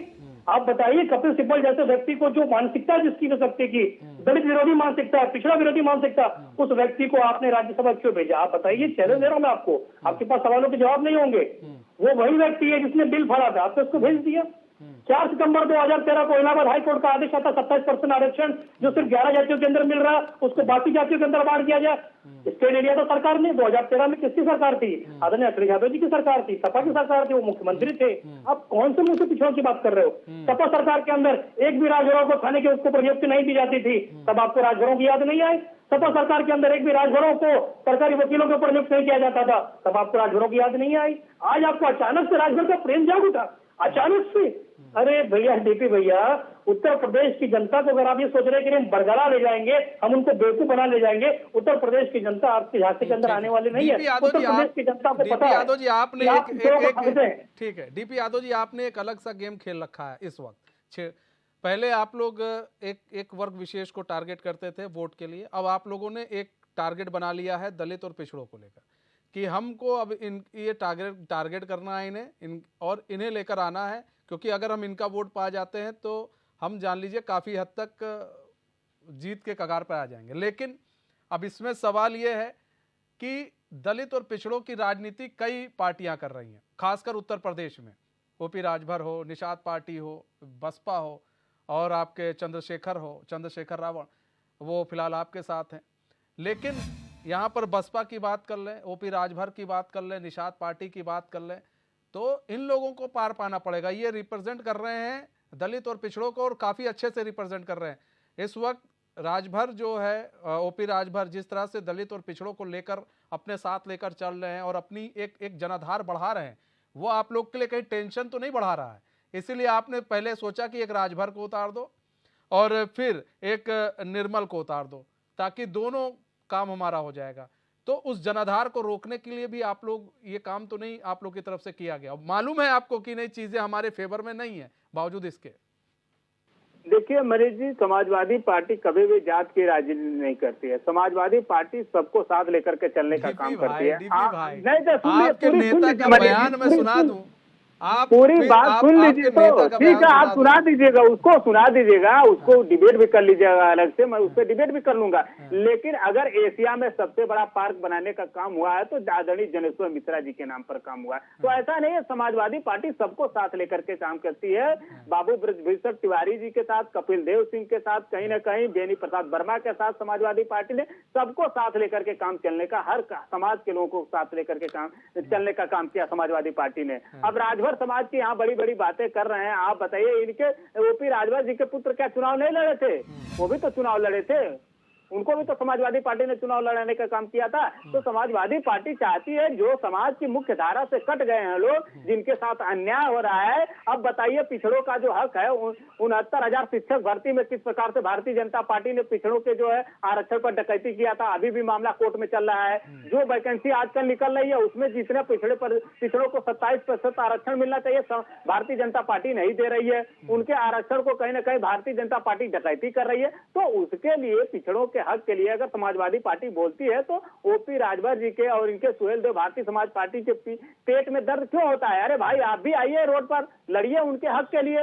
आप बताइए कपिल सिब्बल जैसे व्यक्ति को जो मानसिकता है जिसकी शक्ति की, दलित विरोधी मानसिकता है, पिछड़ा विरोधी मानसिकता, उस व्यक्ति को आपने राज्यसभा क्यों भेजा? आप बताइए, चैलेंज दे रहा हूं मैं आपको, आपके पास सवालों के जवाब नहीं होंगे। वो वही व्यक्ति है जिसने बिल फाड़ा था, आपने उसको भेज दिया। 4 सितंबर 2013 को इलाहाबाद हाईकोर्ट का आदेश आता, 27% आरक्षण जो सिर्फ 11 जातियों के अंदर मिल रहा, उसको बाकी जातियों के अंदर बांट दिया जाए। स्टेट एरिया तो सरकार ने 2013 में किसकी सरकार थी? आदरणीय अखिलेश यादव जी की सरकार थी, सपा की सरकार थी, वो मुख्यमंत्री थे। आप कौन से मुंह से पिछड़ों की बात कर रहे हो? सपा सरकार के अंदर एक भी राजभरों को थाने के उसको प्रयुक्त नहीं दी जाती थी, तब आपको राजभरों की याद नहीं आई? सपा सरकार के अंदर एक भी राजभरों को सरकारी वकीलों के ऊपर नियुक्त नहीं किया जाता था, तब आपको राजभरों की याद नहीं आई? आज आपको अचानक से राजभर का प्रेम जाग उठा, अचानक से? अरे भैया, डीपी भैया, उत्तर प्रदेश की जनता को अगर आप ये सोच रहे हैं कि हम बरगला ले जाएंगे, हम उनको बेवकूफ बना ले जाएंगे, उत्तर प्रदेश की जनता आपके झांसे के अंदर आने वाली नहीं है। उत्तर प्रदेश की जनता को पता है। यादव जी, आपने ठीक है, डीपी यादव जी, आपने एक अलग सा गेम खेल रखा है इस वक्त। पहले आप लोग एक वर्ग विशेष को टारगेट करते थे वोट के लिए, अब आप लोगों ने एक टारगेट बना लिया है दलित और पिछड़ों को लेकर कि हमको अब ये टारगेट करना है इन्हें, और इन्हें लेकर आना है, क्योंकि अगर हम इनका वोट पा जाते हैं तो हम जान लीजिए काफ़ी हद तक जीत के कगार पर आ जाएंगे। लेकिन अब इसमें सवाल ये है कि दलित और पिछड़ों की राजनीति कई पार्टियां कर रही हैं, खासकर उत्तर प्रदेश में। ओपी राजभर हो, निषाद पार्टी हो, बसपा हो, और आपके चंद्रशेखर रावण, वो फिलहाल आपके साथ हैं। लेकिन यहाँ पर बसपा की बात कर लें, ओपी राजभर की बात कर लें, निषाद पार्टी की बात कर लें, तो इन लोगों को पार पाना पड़ेगा। ये रिप्रेजेंट कर रहे हैं दलित और पिछड़ों को, और काफ़ी अच्छे से रिप्रेजेंट कर रहे हैं। इस वक्त राजभर जो है, ओपी राजभर, जिस तरह से दलित और पिछड़ों को लेकर अपने साथ लेकर चल रहे हैं और अपनी एक जनाधार बढ़ा रहे हैं, वो आप लोग के लिए कहीं टेंशन तो नहीं बढ़ा रहा है? इसीलिए आपने पहले सोचा कि एक राजभर को उतार दो और फिर एक निर्मल को उतार दो, ताकि दोनों काम हमारा हो जाएगा। तो उस जनाधार को रोकने के लिए भी आप लोग, ये काम तो नहीं आप लोग की तरफ से किया गया? मालूम है आपको कि नहीं, चीजें हमारे फेवर में नहीं है बावजूद इसके। देखिए मनीष जी, समाजवादी पार्टी कभी भी जात की राजनीति नहीं करती है। समाजवादी पार्टी सबको साथ लेकर के चलने का काम करती है। नहीं तो आपके नेता का बयान मैं सुना दूं, आप पूरी बात सुन लीजिए तो ठीक है, आप सुना दीजिएगा, उसको सुना दीजिएगा, उसको डिबेट भी कर लीजिएगा अलग से, मैं उस पर डिबेट भी कर लूंगा। लेकिन अगर एशिया में सबसे बड़ा पार्क बनाने का काम हुआ है तो आदरणीय जनेश्वर मिश्रा जी के नाम पर काम हुआ है। तो ऐसा नहीं है, समाजवादी पार्टी सबको साथ लेकर के काम करती है। बाबू ब्रजभूषण तिवारी जी के साथ, कपिल देव सिंह के साथ, कहीं ना कहीं बेनी प्रसाद वर्मा के साथ समाजवादी पार्टी ने सबको साथ लेकर के काम चलने का, हर समाज के लोगों को साथ लेकर के काम चलने का काम किया समाजवादी पार्टी ने। अब राजभर समाज की यहाँ बड़ी बड़ी बातें कर रहे हैं, आप बताइए, इनके ओपी राजभर जी के पुत्र क्या चुनाव नहीं लड़े थे? वो भी तो चुनाव लड़े थे, उनको भी तो समाजवादी पार्टी ने चुनाव लड़ाने का काम किया था। तो समाजवादी पार्टी चाहती है जो समाज की मुख्य धारा से कट गए हैं लोग, जिनके साथ अन्याय हो रहा है। अब बताइए, पिछड़ों का जो हक है, 69,000 शिक्षक भर्ती में किस प्रकार से भारतीय जनता पार्टी ने पिछड़ों के जो है आरक्षण पर डकैती किया था, अभी भी मामला कोर्ट में चल रहा है। जो वैकेंसी आजकल निकल रही है उसमें जितने पिछड़ों को 27% आरक्षण मिलना चाहिए, भारतीय जनता पार्टी नहीं दे रही है। उनके आरक्षण को कहीं ना कहीं भारतीय जनता पार्टी डकैती कर रही है। तो उसके लिए, पिछड़ों के हक के लिए अगर समाजवादी पार्टी बोलती है तो ओपी राजभर जी के और इनके सुहेल देव भारतीय समाज पार्टी के पेट में दर्द क्यों होता है? अरे भाई, आप भी आइए रोड पर, लड़िए उनके हक के लिए।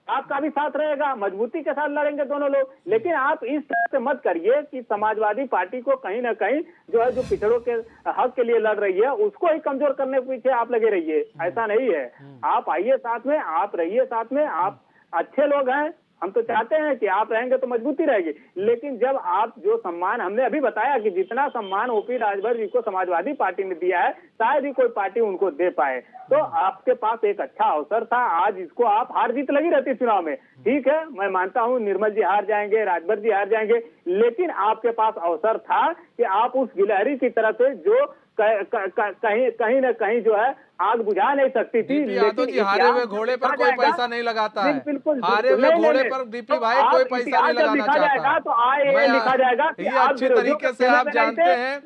आपका भी साथ रहेगा, मजबूती के साथ लड़ेंगे दोनों लोग। लेकिन आप इस तरह से मत करिए कि समाजवादी पार्टी को कहीं ना कहीं जो है, जो पिछड़ों के हक के लिए लड़ रही है, उसको ही कमजोर करने के पीछे आप लगे रहिए। ऐसा नहीं है। आप आइए साथ में, आप रहिए साथ में, आप अच्छे लोग हैं, हम तो चाहते हैं कि आप रहेंगे तो मजबूती रहेगी। लेकिन जब आप जो सम्मान, हमने अभी बताया कि जितना सम्मान ओपी राजभर जी को समाजवादी पार्टी ने दिया है, शायद ही कोई पार्टी उनको दे पाए। तो आपके पास एक अच्छा अवसर था, आज इसको आप हार जीत लगी रहती चुनाव में। ठीक है, मैं मानता हूं निर्मल जी हार जाएंगे, राजभर जी हार जाएंगे, लेकिन आपके पास अवसर था कि आप उस गिलहरी की तरह से जो कहीं न कहीं जो है आग बुझा नहीं सकती थी। यादव जी, हारे हुए घोड़े पर कोई पैसा नहीं लगाता है। हारे हुए घोड़े पर डीपी भाई कोई पैसा नहीं लगाना चाहता। तो आए लिखा जाएगा कि ये अच्छी तरीके से आप जानते हैं,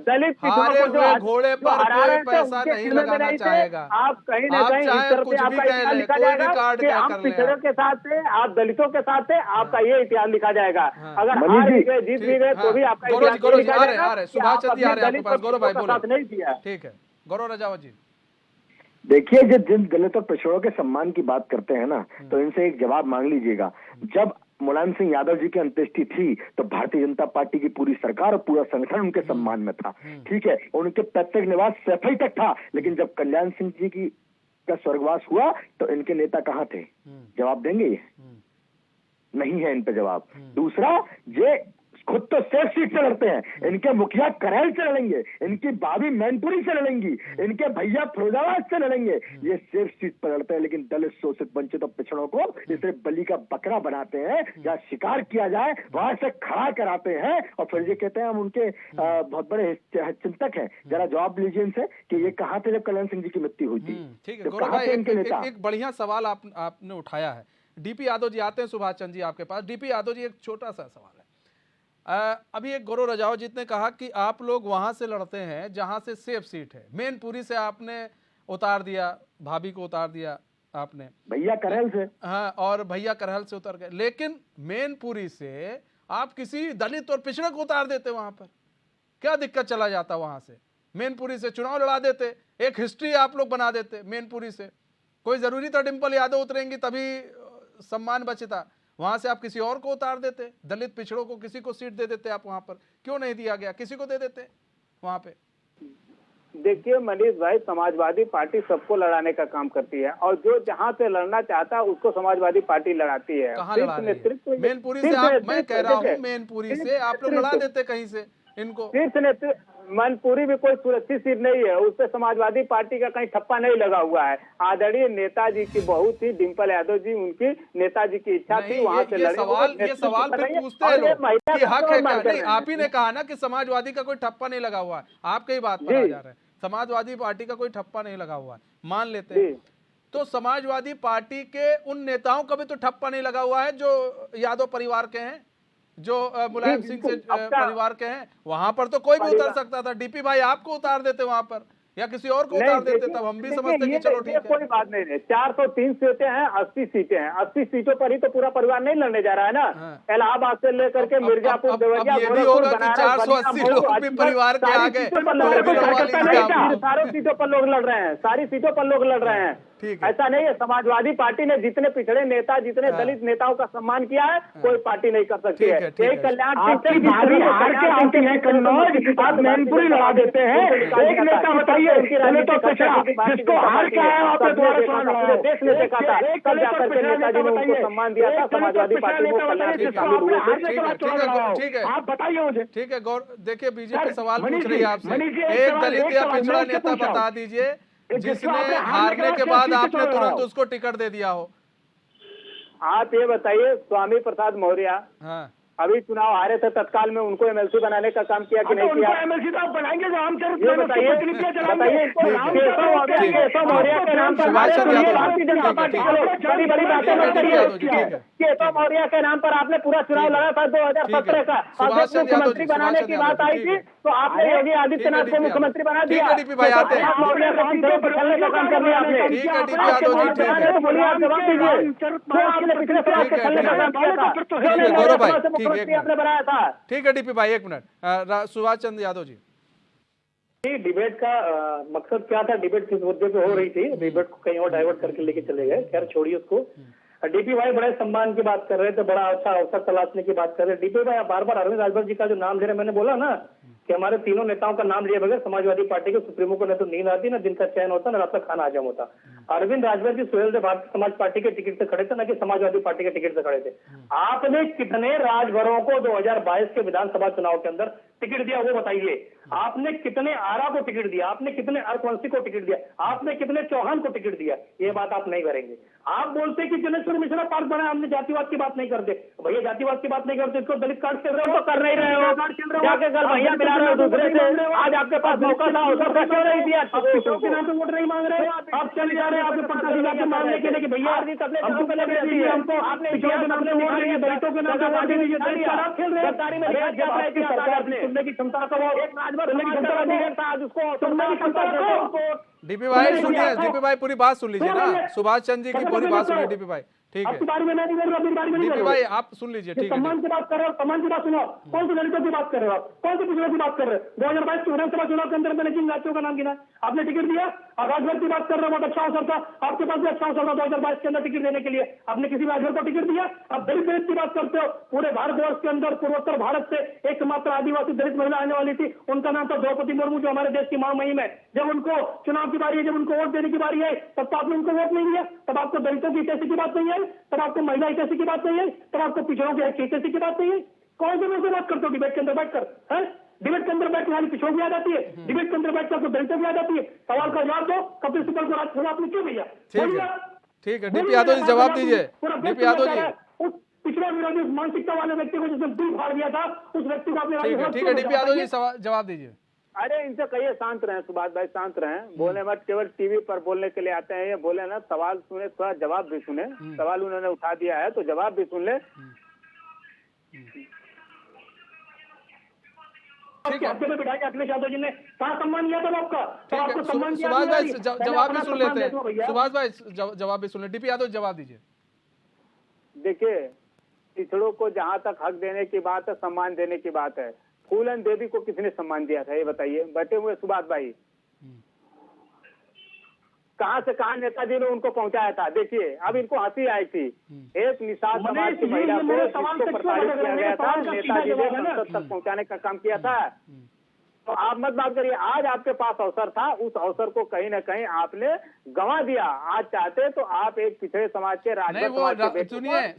हारे हुए घोड़े पर कोई पैसा नहीं लगाना चाहेगा। आप कहीं ना कहीं चाहे कुछ भी कह ले, कोई भी कार्ड क्या कर ले, पिछड़ों के साथ थे, आप दलितों के साथ थे, आपका ये इतिहास लिखा जाएगा। अगर हार भी गए, जीत भी गए, तो भी आपका इतिहास लिखा जाएगा। सुभाष चंद्र जी आ रहे हैं आपके पास। गौरव भाई साथ नहीं दिया। ठीक है, गौरव रजावत जी। देखिए, जब जिन दलित और पिछड़ों के सम्मान की बात करते हैं ना, तो इनसे एक जवाब मांग लीजिएगा। जब मुलायम सिंह यादव जी की अंत्येष्टि थी तो भारतीय जनता पार्टी की पूरी सरकार और पूरा संगठन उनके सम्मान में था। ठीक है, उनके पैतृक निवास सैफई तक था। लेकिन जब कल्याण सिंह जी की का स्वर्गवास हुआ तो इनके नेता कहाँ थे? जवाब देंगे ये? नहीं है इन पे जवाब। दूसरा, ये खुद तो सेफ सीट से लड़ते हैं, इनके मुखिया करेल से लड़ेंगे, इनकी भाभी मैनपुरी से लड़ेंगी, इनके भैया फिरोजाबाद से लड़ेंगे। ये सेफ सीट पर लड़ते हैं, लेकिन दलित, शोषित, वंचित और पिछड़ों को इसे बलि का बकरा बनाते हैं। जहाँ शिकार किया जाए वहां से खड़ा कराते हैं और फिर ये कहते हैं हम उनके बहुत बड़े चिंतक हैं। जरा जवाब लीजिए इनसे कि ये कहाँ थे जब कल्याण सिंह जी की मृत्यु हुई थी? ठीक है गौरव भाई, एक बढ़िया सवाल आपने उठाया है। डीपी यादव जी आते हैं, सुभाष चंद्र जी आपके पास। डीपी यादव जी, एक छोटा सा सवाल है। अभी एक गौरव रजावत जी ने कहा कि आप लोग वहां से लड़ते हैं जहां से सेफ सीट है, मैनपुरी से आपने उतार दिया, भाभी को उतार दिया आपने, भैया करहल से। हाँ, और भैया करहल से उतर गए। लेकिन मैनपुरी से आप किसी दलित और पिछड़े को उतार देते वहां पर, क्या दिक्कत चला जाता वहां से? मैनपुरी से चुनाव लड़ा देते, एक हिस्ट्री आप लोग बना देते मैनपुरी से। कोई जरूरी था डिंपल यादव उतरेंगी तभी सम्मान बचता? वहां से आप किसी और को उतार देते, दलित पिछड़ों को किसी को सीट दे देते आप वहां पर। क्यों नहीं दिया गया? किसी को दे देते वहां पे। देखिए मनीष भाई, समाजवादी पार्टी सबको लड़ाने का काम करती है और जो जहां से लड़ना चाहता है उसको समाजवादी पार्टी लड़ाती है। कहाँ लड़ा रही है? मैनपुरी से आप, मैं कह रहा हूँ मैनपुरी से आप लोग लड़ा देते कहीं से इनको। मैनपुरी भी कोई सुरक्षित सीट नहीं है, उस पर समाजवादी पार्टी का कहीं ठप्पा नहीं लगा हुआ है। आदरणीय नेताजी की बहू थी डिंपल यादव जी, उनकी नेताजी की इच्छा थी वहां से लड़े। ये सवाल फिर पूछते हैं लोग कि हक है क्या? नहीं, आप ही ने कहा ना कि समाजवादी का कोई ठप्पा नहीं लगा हुआ है, आपके ही बात पर आ जा रहे हैं। समाजवादी पार्टी का कोई ठप्पा नहीं लगा हुआ है, मान लेते हैं। तो समाजवादी पार्टी के उन नेताओं का भी तो ठप्पा नहीं लगा हुआ है जो यादव परिवार के हैं, जो मुलायम सिंह से परिवार के हैं। वहां पर तो कोई भी उतार सकता था। डीपी भाई आपको उतार देते वहां पर या किसी और को उतार देते, तब हम भी समझते कि चलो ठीक है। कोई बात नहीं है, 403 सीटें हैं, 80 सीटें हैं, 80 सीटों पर ही तो पूरा परिवार नहीं लड़ने जा रहा है ना। इलाहाबाद से लेकर के मिर्जापुर, देवरिया, गोरखपुर, 480 लोग भी परिवार के आ गए। सारी सीटों पर लोग लड़ रहे हैं, सारी सीटों पर लोग लड़ रहे हैं। ऐसा नहीं है। समाजवादी पार्टी ने जितने पिछड़े नेता, जितने दलित नेताओं का सम्मान किया है, कोई पार्टी नहीं कर सकती है। कल्याण हार के आती है कन्नौज, आप मैनपुरी लड़ा देते हैं। एक नेता बताइए जिसको हार के आया आपने दोबारा चुनाव लड़ा? देश ने देखा था, कल जाकर के नेताजी ने उनको सम्मान दिया था, समाजवादी पार्टी को कल्याण से शामिल हुए थे। ठीक है, आप बताइए मुझे। ठीक है गौर, देखिए बीजेपी सवाल पूछ रही है आपसे, एक दलित या पिछड़ा नेता बता दीजिए जिसने हारने के बाद आपने तुरंत उसको टिकट दे दिया हो। आप ये बताइए, स्वामी प्रसाद मौर्य अभी चुनाव हारे थे, तत्काल में उनको एमएलसी बनाने का काम किया कि नहीं किया? एमएलसी तो आप बनाएंगे जो हम बताइए केशव मौर्य के नाम पर बड़ी बड़ी बातें मत करिए। केशव मौर्य के नाम पर आपने पूरा चुनाव लड़ा था 2017 का, और जब मुख्यमंत्री बनाने की बात आई थी तो आपने योगी आदित्यनाथ को मुख्यमंत्री बना दिया। मौर्य का चलने का काम कर दिया आपने। बोलिए, आप जवाब दीजिए, आपने पिछले साल के चलने का काम किया था, आपने बनाया था। ठीक है डीपी भाई, एक मिनट। सुभाष चंद्र यादव जी, डिबेट का मकसद क्या था? डिबेट किस मुद्दे पे हो रही थी? डिबेट को कहीं और डाइवर्ट करके लेके चले गए। खैर छोड़िए उसको। डीपी भाई बड़े सम्मान की बात कर रहे थे, बड़ा अच्छा अवसर तलाशने की बात कर रहे थे। डीपी भाई आप बार बार अरविंद राजभर जी का जो नाम ले रहे हैं, मैंने बोला ना कि हमारे तीनों नेताओं का नाम लिए बगैर समाजवादी पार्टी के सुप्रीमो को न तो नींद आती, न दिन का चैन होता, न रात का खाना हजम होता। अरविंद राजभर जी सुहेल से भारतीय समाज पार्टी के टिकट से खड़े थे, न कि समाजवादी पार्टी के टिकट से खड़े थे। आपने कितने राजभरों को 2022 के विधानसभा चुनाव के अंदर टिकट दिया, वो बताइए। आपने कितने आरा को टिकट दिया, आपने कितने अर्कवंशी को टिकट दिया, आपने कितने चौहान को टिकट दिया, ये बात आप नहीं करेंगे। आप बोलते कि जनेश्वर मिश्रा पार्क बना, हमने जातिवाद की बात नहीं करते। भैया जातिवाद की बात नहीं करते, इसको दलित कार्ड केंद्र तो कर नहीं रहे हो, जाके कल भैया मिला रहे हो दूसरे से। आज आपके पास मौका था, अवसर था, क्यों नहीं दिया? पिछड़ों के नाम पे वोट नहीं मांग रहे, आप चले जा रहे हैं आपके पक्का जिला के मांगने के लिए कि भैया हमको पिछड़ों के नाम पे वोट नहीं है, दलितों के नाम पे वोट नहीं है। दलित आप खेल रहे हैं, सुनने की क्षमता का वो डीपी भाई सुनिए, डीपी भाई पूरी बात सुन लीजिए ना, सुभाष चंद्र जी की पूरी बात सुनिए डीपी भाई, ठीक है डीपी भाई आप सुन लीजिए, ठीक है। सम्मान की बात कर रहे हो, सम्मान की बात सुनो। कौन से दलितों की बात कर रहे हो आप, कौन से पिछड़ों की बात कर रहे हो? 2022 के विधानसभा चुनाव के अंदर मैंने जिन राज्यों का नाम गिना, आपने टिकट दिया। और राजभर की बात कर रहे हो, बहुत अच्छा अवसर था, आपके पास भी अच्छा अवसर था 2022 के अंदर टिकट देने के लिए, आपने किसी राजभर को टिकट दिया? आप दलित दलित की बात करते हो। पूरे भारतवर्ष के अंदर पूर्वोत्तर भारत से एकमात्र आदिवासी दलित महिला आने वाली थी, उनका नाम था द्रौपदी मुर्मू, जो हमारे देश की मां महिम है। जब उनको चुनाव की बारी है, जब उनको वोट देने की बारी है, तब तो आपने उनको वोट नहीं दिया, तब आपको दलितों की कैसे की बात नहीं है, तब आपको महिला कैसे की बात नहीं है, तब आपको पिछड़ों की कैसे की बात नहीं है। कौन से लोग से बात करते हो डिबेट के अंदर बैठकर? है डिबेट के अंदर बैठ खाली पिछड़ों की याद आती है, डिबेट के अंदर बैठ कर दलितों की याद आती है। सवाल का जवाब दो, कपिल सिब्बल को राज्यसभा आपने क्यों भैया? ठीक है डीपी यादव जी जवाब दीजिए, डीपी यादव जी। उस पिछड़ा विरोधी मानसिकता वाले व्यक्ति को जिसने दिल फाड़ दिया था, उस व्यक्ति को आपने ठीक है डीपी यादव जी जवाब दीजिए। अरे इनसे कहिए शांत रहें, सुभाष भाई शांत रहें, बोले मत, केवल टीवी पर बोलने के लिए आते हैं। ये बोले ना, सवाल सुने, थोड़ा जवाब भी सुने। सवाल उन्होंने उठा दिया है तो जवाब भी सुन ले। ठीक है, में बिठा के अखिलेश यादव जी ने कहा सम्मान किया था आपका, तो आपको सम्मान किया। सुभाष भाई जवाब भी सुन लेते हैं, सुभाष भाई जवाब भी सुन ले, डीपी यादव जवाब दीजिए। देखिए, पिछड़ों को जहाँ तक हक देने की बात है, सम्मान देने की बात है, फूलन देवी को किसने सम्मान दिया था ये बताइए, बैठे हुए सुभाष भाई। कहां से कहां नेताजी ने उनको पहुंचाया था? देखिए, अब इनको हंसी आई थी, एक निषाद समाज की महिला को जिसको प्रताड़ित किया गया था, नेताजी ने संसद तक पहुंचाने का काम किया था। तो आप मत बात करिए, आज आपके पास अवसर था, उस अवसर को कहीं ना कहीं आपने गंवा दिया। आज चाहते तो आप एक पिछड़े समाज के सुनिए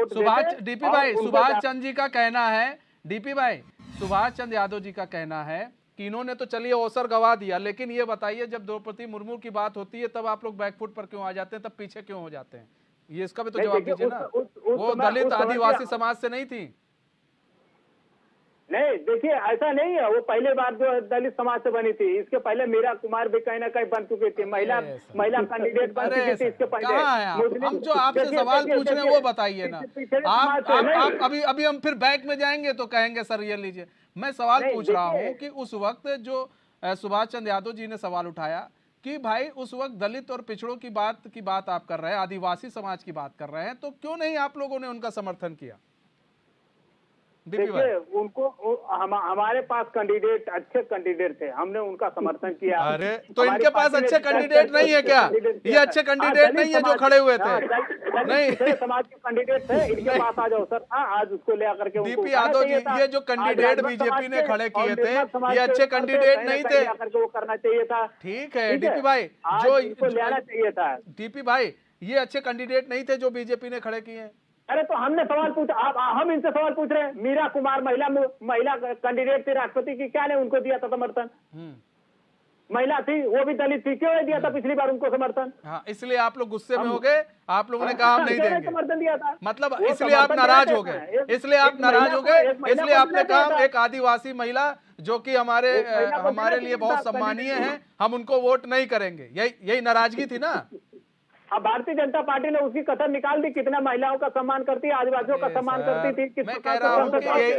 सुभाष डीपी भाई, सुभाष चंद्र जी का कहना है, डीपी भाई सुभाष चंद्र यादव जी का कहना है कि इन्होंने तो चलिए अवसर गवा दिया, लेकिन ये बताइए जब द्रौपदी मुर्मू की बात होती है तब आप लोग बैकफुट पर क्यों आ जाते हैं, तब पीछे क्यों हो जाते हैं? ये इसका भी तो जवाब दीजिए ना। वो दलित आदिवासी समाज से नहीं थी। नहीं, देखिए ऐसा नहीं है, वो पहले बार जो दलित समाज से बनी थी, इसके पहले मीरा कुमार भी कहीं ना कहीं बन चुकी थी, महिला कैंडिडेट बन चुकी थी इसके पहले। हम जो आपसे सवाल पूछ रहे हैं वो बताइए ना। आप अभी हम फिर बैक में जाएंगे तो कहेंगे सर ये लीजिए। मैं सवाल पूछ रहा हूँ कि उस वक्त जो सुभाष चंद्र यादव जी ने सवाल उठाया कि भाई उस वक्त दलित और पिछड़ों की बात आप कर रहे हैं, आदिवासी समाज की बात कर रहे हैं, तो क्यों नहीं आप लोगों ने उनका समर्थन किया? देखिए, उनको हमारे पास कैंडिडेट, अच्छे कैंडिडेट थे, हमने उनका समर्थन किया। अरे तो इनके पास अच्छे कैंडिडेट नहीं है क्या? ये अच्छे कैंडिडेट नहीं है जो खड़े हुए थे? नहीं, समाज के कैंडिडेट थे, इनके पास आज अवसर था, आज उसको ले आकर के डीपी यादव जी, ये जो कैंडिडेट बीजेपी ने खड़े किए थे ये अच्छे कैंडिडेट नहीं थे, वो करना चाहिए था। ठीक है डीपी भाई, जो लेना चाहिए था। डीपी भाई, ये अच्छे कैंडिडेट नहीं थे जो बीजेपी ने खड़े किए हैं। अरे तो हमने सवाल पूछा, हम इनसे सवाल पूछ रहे हैं। मीरा कुमार महिला कैंडिडेट थी राष्ट्रपति की, क्या ने उनको दिया था समर्थन? महिला थी, वो भी दलित थी, क्यों दिया था पिछली बार उनको समर्थन? हाँ, इसलिए आप लोग गुस्से में हो गए, आप लोगों ने कहा हम नहीं देंगे समर्थन दिया था, मतलब इसलिए आप नाराज हो गए, इसलिए आप नाराज हो गए, इसलिए आपने कहा एक आदिवासी महिला जो कि हमारे लिए बहुत सम्मानीय है, हम उनको वोट नहीं करेंगे। यही नाराजगी थी ना। अब भारतीय जनता पार्टी ने उसकी कसर निकाल दी, कितना महिलाओं का सम्मान करती है, आदिवासियों का सम्मान करती थी, किस प्रकार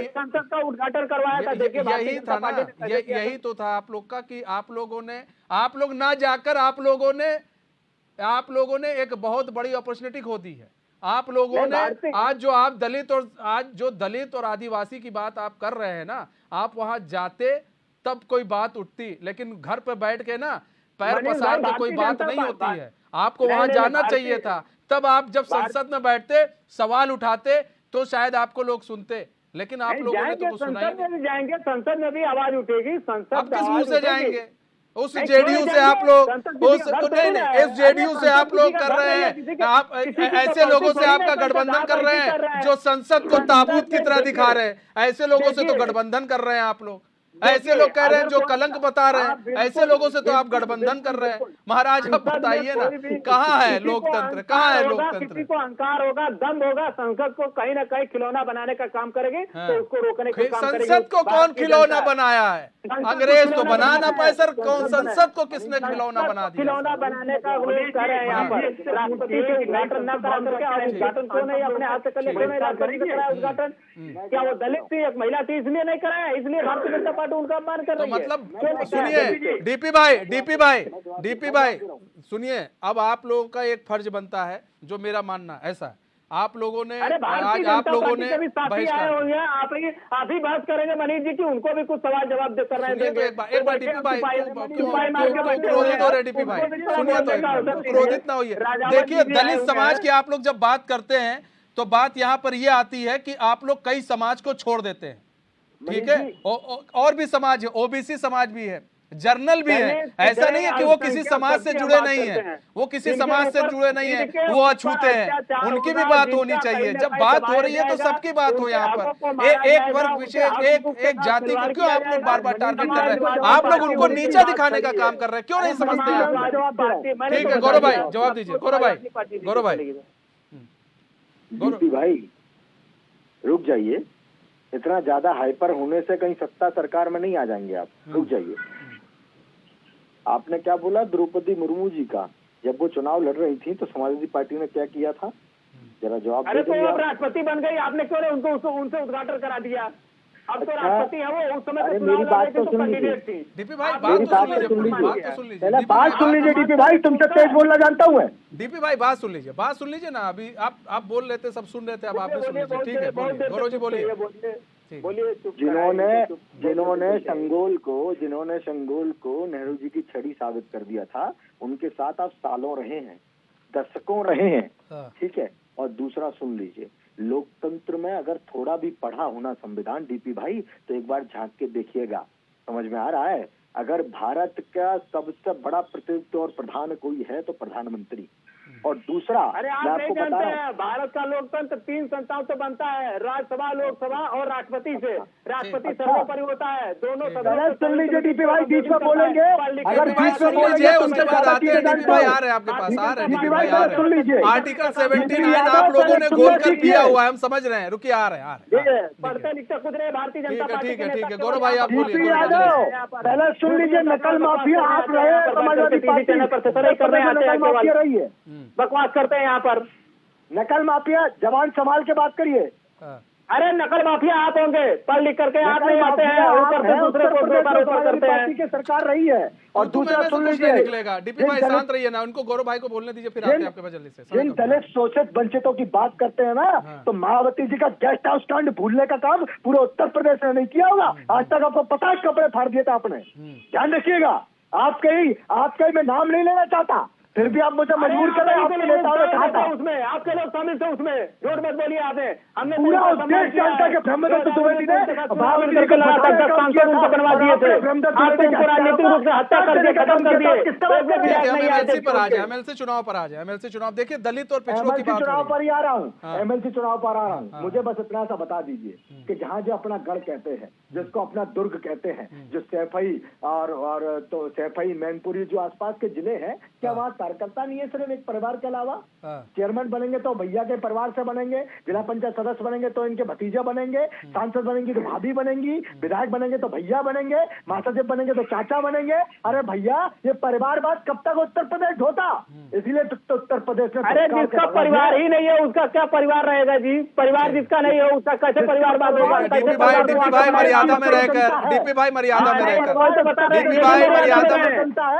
संसद का उद्घाटन करवाया था। देखिए, यही था ना, यही तो था आप लोग का कि आप लोग ना जाकर आप लोगों ने एक बहुत बड़ी अपॉर्चुनिटी खो दी है। आप लोगों ने आज जो दलित और आदिवासी की बात आप कर रहे हैं ना, आप वहां जाते तब कोई बात उठती, लेकिन घर पे बैठ के ना पैर पसार के कोई बात नहीं होती है। आपको वहां जाना चाहिए था, तब आप जब संसद में बैठते, सवाल उठाते, तो शायद आपको लोग सुनते, लेकिन आप लोगों ने तो कुछ सुना ही संसद में नहीं। भी जाएंगे, संसद में भी आवाज उठेगी, संसद आप किस आवाज मुंह से उठेगी। जाएंगे? उस नहीं, जेडीयू क्यों से आप जाएंगे? लोग संसद किसी का घर थोड़ी ना है। इस जेडीयू अरे से आप संसद लोग किसी कर का घर रहे नहीं है, हैं, किसी के- आप किसी की ऐसे तो लोगों से थोड़ी आपका ना कोई गठबंधन सरकार कर रहे बैठी कर रहा हैं है। जो संसद को ताबूत की तरह देखिए, दिखा रहे हैं। ऐसे लोगों से तो देखिए, गठबंधन कर रहे हैं आप लोग। देखिए, ऐसे लोग कह रहे हैं अगर जो कोई- कलंक बता रहे हाँ, हैं, बिल्कुल, ऐसे लोगों से तो आप बिल्कुल, गठबंधन कर रहे हैं। बिल्कुल। महाराज आप संसद में बताइए ना, कोई भी- कहाँ है किसी को लोकतंत्र, अहंकार कहाँ है होगा, लोकतंत्र? किसी को अहंकार होगा, दम होगा, संसद को कहीं ना कहीं खिलौना बनाने का काम करेगी, हाँ। तो उसको रोकने का काम करेगी। संसद को कौन भारतीय खिलौना जनता। बनाया है? संसद को अंग्रेज तो खिलौना बना ना बनाया पाए सर, है, कौन संसद संसद को किसने खिलौना संसद बना को दिया? खिलौना बनाने का लोग कर रहे हैं यहाँ पर। राष्ट्रपति से उद्घाटन न करा करके आप उद्घाटन क्यों नहीं अपने हाथ से कर क्यों नहीं राष्ट्रपति से कराया उद्घाटन? क्या वो दलित थी, एक महिला थी, इसलिए नहीं कराया? इसलिए भारतीय जनता पार्टी उनका अपमान कर तो रही है। मतलब क्यों नहीं कराया? सुनिए डीपी भाई सुनिए, अब आप लोगों का एक फर्ज बनता है, जो मेरा मानना ऐसा है, आप लोगों ने अरे भारतीय आज आप जनता लोगों पार्टी ने के भी साथी आए बहिष्कार होंगे, आप ही बहस करेंगे मनीष जी की, उनको भी कुछ सवाल जवाब दे कर रहे सुनिए तो एक बार डीपी भाई चुपाई मार के क्यों बैठे क्रोधित हो हुए रहे हैं। डीपी भाई? उनको भी थोड़ा सुनिए तो बोलने एक का बार, अवसर दीजिए। क्रोधित ना होइए। राजावत देखिए जी भी आए दलित हुए समाज हैं। की आप लोग जब बात करते हैं तो बात यहाँ पर ये आती है कि आप लोग कई समाज को छोड़ देते हैं, ठीक है? और भी समाज है, ओबीसी समाज भी है, जर्नल भी है। ऐसा नहीं है कि वो किसी समाज से जुड़े नहीं है, वो किसी समाज से जुड़े नहीं है, वो अछूते हैं, उनकी भी बात होनी चाहिए। जब बात हो रही है तो सबकी बात हो यहाँ पर। एक वर्ग विशेष, एक जाति को क्यों आप लोग बार बार टारगेट कर रहे हैं? आप लोग उनको नीचा दिखाने का काम कर रहे हैं, क्यों नहीं समझते आप? ठीक है गौरव भाई जवाब दीजिए। गौरव भाई डीपी भाई रुक जाइए, इतना ज्यादा हाइपर होने से कहीं सत्ता सरकार में नहीं आ जाएंगे आप, रुक जाइए। आपने क्या बोला द्रौपदी मुर्मू जी का, जब वो चुनाव लड़ रही थी तो समाजवादी पार्टी ने क्या किया था, जरा जवाब अरे दे तो दीजिए अब आप। राष्ट्रपति बन गई, आपने क्यों नहीं उनको उनसे उद्घाटन करा दिया? अब तो अच्छा। राष्ट्रपति है वो, उस समय अरे तो मेरी चुनाव बात लड़ रही तो थी, सुन कैंडिडेट थी। डीपी भाई आप बात मेरी तो बात सुन तो लीजिए, सुन लीजिए। बात तो सुन लीजिए। पहले डीपी बात भाई, सुन लीजिए डीपी भाई, तुमसे तेज बोलना जानता हूँ मैं। डीपी भाई बात सुन लीजिए, बात सुन लीजिए ना। अभी आप बोल रहे थे, सब सुन रहे थे, अब आप भी सुन लीजिए। ठीक है बोलिए गौरव जी, बोलिए। ठीक। बोलिए। जिन्होंने शंगोल को नेहरू जी की छड़ी साबित कर दिया था, उनके साथ आप सालों रहे हैं, दशकों रहे हैं, हाँ। ठीक है? और दूसरा सुन लीजिए, लोकतंत्र में अगर थोड़ा भी पढ़ा होना संविधान डीपी भाई, तो एक बार झांक के देखिएगा, समझ में आ रहा है? अगर भारत का सबसे बड़ा प्रतिनिधित्व और प्रधान कोई है तो प्रधानमंत्री, और दूसरा अरे आप मैं नहीं आपको बता जानते रहा हूँ, हैं, भारत का लोकतंत्र 3 संस्थाओं से बनता है, राज्यसभा, लोकसभा और राष्ट्रपति से। राष्ट्रपति अच्छा। सर्वोपरि होता है, दोनों पहले सुन लीजिए डीपी भाई, बीच में बोलेंगे, अगर भाई बीच में सुन बोलेंगे लीजिए, तो उसके मैं बाद ज्यादा आते हैं। चीजें डीपी भाई जानता आ हूँ। रहे हैं आपके पास, आ रहे हैं डीपी डीपी भाई भाई आ पहले सुन रहे लीजिए। हैं। आर्टिकल 79 यादव आप लोगों पहले ने सुनना घोल कर सीखिए। किया हुआ है, हम समझ रहे हैं। रुकिए, आ रहे हैं पढ़ते लिखते खुद रहे भारतीय जनता पार्टी ठीक के है नेता गौरव भाई आप बोलिए। डीपी गौरव भाई, यादव पहले सुन लीजिए, नकल माफिया आप रहे, समाजवादी पार्टी चैनल पर सही करने आते हैं, नकल माफिया रही है, बकवास करते हैं यहाँ पर। नकल माफिया, जवान संभाल के बात करिए। हाँ। अरे नकल माफिया आप होंगे, पढ़ लिख करके आप नहीं आते हैं, ऊपर से दूसरे को दो बार ऊपर करते हैं। पार्टी की सरकार रही है। और दूसरा सुन कुछ लीजिए, नहीं निकलेगा। डीपी भाई शांत रहिए ना, उनको गौरव भाई को बोलने दीजिए, फिर आते हैं आपके पास जल्दी से। जिन दलित शोषित वंचितों की बात करते हैं ना, तो मायावती जी का गेस्ट हाउस कांड भूलने का काम पूरे उत्तर प्रदेश ने नहीं किया होगा। आज तक आपको 50 कपड़े फाड़ दिए थे आपने, ध्यान रखिएगा। आपके मैं नाम नहीं लेना चाहता, फिर भी आप मुझे मजबूर कर रहे हैं। आपके नेताओं ने कहा था उसमें, आपके लोग शामिल थे उसमें, झूठ मत बोलिए। आपने हमने पूरा देश जानता है कि ब्रह्मदत्त द्विवेदी ने मायावती जी को लगा था, 10 सांसद उनको बनवा दिए थे। आपने उनको राजनीतिक रूप से हत्या करके खत्म कर दिए। एमएलसी पर आ जाए, एमएलसी चुनाव पर आ जाए। एमएलसी चुनाव देखिए, दलित और पिछड़ों की एमएलसी बात चुनाव हो पर रही ही आ रहा हूँ, एमएलसी चुनाव पर आ रहा हूँ। मुझे बस इतना सा बता दीजिए कि जहाँ जो अपना गढ़ कहते हैं, जिसको अपना दुर्ग कहते हैं, जो सैफई और तो सैफई, मैनपुरी जो आसपास के जिले हैं, क्या वहाँ कार्यकर्ता नहीं है सिर्फ एक परिवार के अलावा? चेयरमैन बनेंगे तो भैया के परिवार से बनेंगे, जिला पंचायत सदस्य बनेंगे तो इनके भतीजे बनेंगे, सांसद बनेंगे तो भाभी बनेंगी, विधायक बनेंगे तो भैया बनेंगे, महासचिव बनेंगे तो चाचा बनेंगे। अरे भैया, ये परिवारवाद कब तक उत्तर प्रदेश होता? इसलिए तो उत्तर प्रदेश में अरे जिसका परिवार ही नहीं है उसका क्या परिवार रहेगा जी? परिवार जिसका नहीं है उसका कैसे परिवारवाद होगा? डीपी भाई मर्यादा में रहकर, डीपी भाई मर्यादा में रहकर, डीपी भाई मर्यादा में,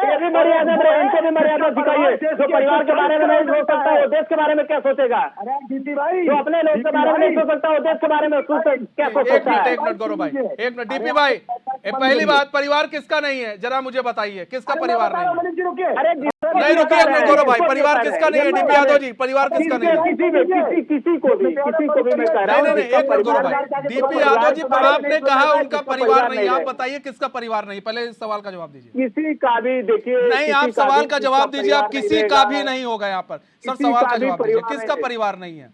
ये भी मर्यादा में, इनको भी मर्यादा सिखाइए। जो परिवार के बारे में नहीं सोच सकता वो देश के बारे में क्या सोचेगा? अरे डीपी भाई, जो अपने लोग के बारे में नहीं सोच सकता वो देश के बारे में क्या सोच सकता है? एक मिनट गौरव भाई, एक मिनट। डीपी भाई, पहली बात, परिवार किसका नहीं है जरा मुझे बताइए, किसका परिवार नहीं है? रुकिए। अरे नहीं रुकिए एक मिनट गौरव भाई, परिवार किसका नहीं है डीपी यादव जी, परिवार किसका नहीं है? किसी को भी मैं कह रहा हूँ नहीं नहीं एक मिनट गौरव भाई, डीपी यादव जी आपने कहा उनका परिवार नहीं, आप बताइए किसका परिवार नहीं, पहले इस सवाल का जवाब दीजिए। किसी का भी देखिए नहीं आप सवाल का जवाब दीजिए, आप किसी का भी नहीं होगा यहाँ पर सर, सवाल का जवाब दीजिए, किसका परिवार नहीं है?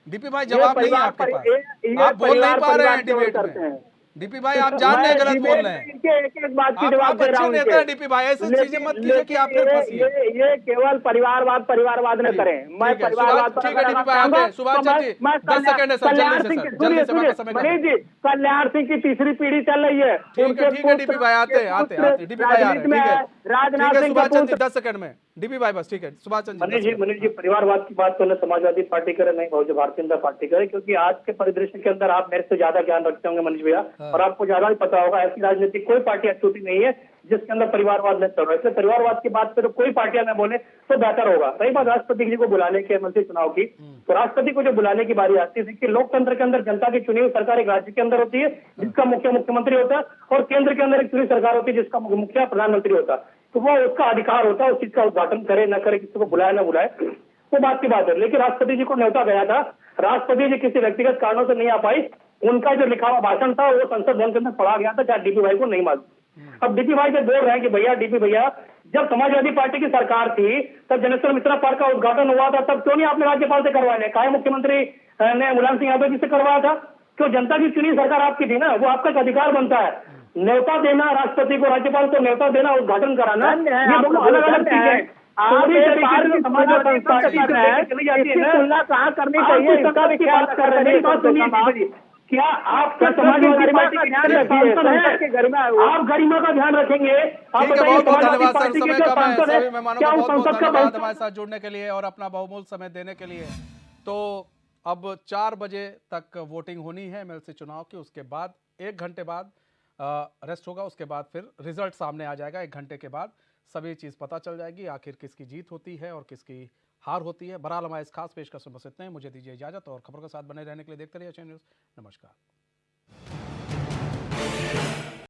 डीपी भाई जवाब नहीं है आपके पास, आप बोल नहीं पा रहे हैं डिबेट में। डीपी भाई आप जान रहे गलत बोल रहे हैं, एक बात की जवाब दे रहा हूँ। नेता डीपी भाई ऐसी चीजें मत कीजिए कि आप फिर फंसिए। ये केवल परिवारवाद न करें। मैं परिवारवाद ठीक है डीपी भाई आते हैं। सुभाष चंद्र जी 10 सेकंड है सर, जल्दी से सर, जल्दी से बात का समय मनीष जी, कल्याण सिंह की तीसरी पीढ़ी चल रही है। ठीक है डीपी भाई आते हैं डीपी भाई आ रहे हैं, ठीक है राजनाथ सिंह सुभाष चंद्र जी 10 सेकंड में डीपी भाई बस, ठीक है सुभाष चंद्र जी। मनीष जी परिवारवाद की बात तो समाजवादी पार्टी करे, नहीं भारतीय जनता पार्टी करे, क्योंकि आज के परिदृश्य के अंदर आप मेरे से ज्यादा ज्ञान रखते होंगे मनीष भैया, और आपको ज्यादा भी पता होगा ऐसी राजनीति कोई पार्टी अछूती नहीं है जिसके अंदर परिवारवाद नहीं चल रहा है। इसलिए परिवारवाद की बात पे तो कोई पार्टियां न बोले तो बेहतर होगा। रही बात राष्ट्रपति जी को बुलाने के एमएलसी चुनाव की, तो राष्ट्रपति को जो बुलाने की बारी आती है कि लोकतंत्र के अंदर जनता की चुनी हुई सरकार एक राज्य के अंदर होती है जिसका मुख्यमंत्री होता है, और केंद्र के अंदर एक चुनी सरकार होती है जिसका मुखिया प्रधानमंत्री होता है। तो वो उसका अधिकार होता है उस चीज का उद्घाटन करे न करे, किसी को बुलाए न बुलाए, वो बात की बात है। लेकिन राष्ट्रपति जी को न्योता गया था, राष्ट्रपति जी किसी व्यक्तिगत कारणों से नहीं आ पाई, उनका जो लिखा हुआ भाषण था वो संसद भवन के अंदर पढ़ा गया था, चाहे डीपी भाई को नहीं मालूम। अब डीपी भाई जब बोल रहे हैं कि भैया डीपी भैया जब समाजवादी पार्टी की सरकार थी तब जनेश्वर मिश्रा पार्क का उद्घाटन हुआ था, तब क्यों नहीं आपने राज्यपाल से करवाया? काहे मुख्यमंत्री ने मुलायम सिंह यादव जी से करवाया था? क्यों? जनता की चुनी सरकार आपकी थी ना, वो आपका अधिकार बनता है न्योता देना, राष्ट्रपति को राज्यपाल को न्योता देना, उद्घाटन कराना, ये दोनों अलग अलग चीजें हैं। तुलना कहाँ करनी चाहिए? क्या आपका समाजवादी पार्टी का ध्यान रखिए, आप गरिमा का ध्यान रखेंगे? आप ठीक है, बहुत बहुत धन्यवाद सर, पार्टी समय के जो कम है, सांसद है, सभी मेहमानों क्या का वो बहुत बहुत संसद का धन्यवाद हमारे साथ जुड़ने के लिए और अपना बहुमूल्य समय देने के लिए। तो अब 4 बजे तक वोटिंग होनी है एमएलसी चुनाव की, उसके बाद 1 घंटे बाद रेस्ट होगा, उसके बाद फिर रिजल्ट सामने आ जाएगा। 1 घंटे के बाद सभी चीज़ पता चल जाएगी, आखिर किसकी जीत होती है और किसकी हार होती है। बहरहाल हमारे इस खास पेशकश में बस इतने हैं, मुझे दीजिए इजाजत और खबरों के साथ बने रहने के लिए देखते रहिए एशियन न्यूज़। नमस्कार।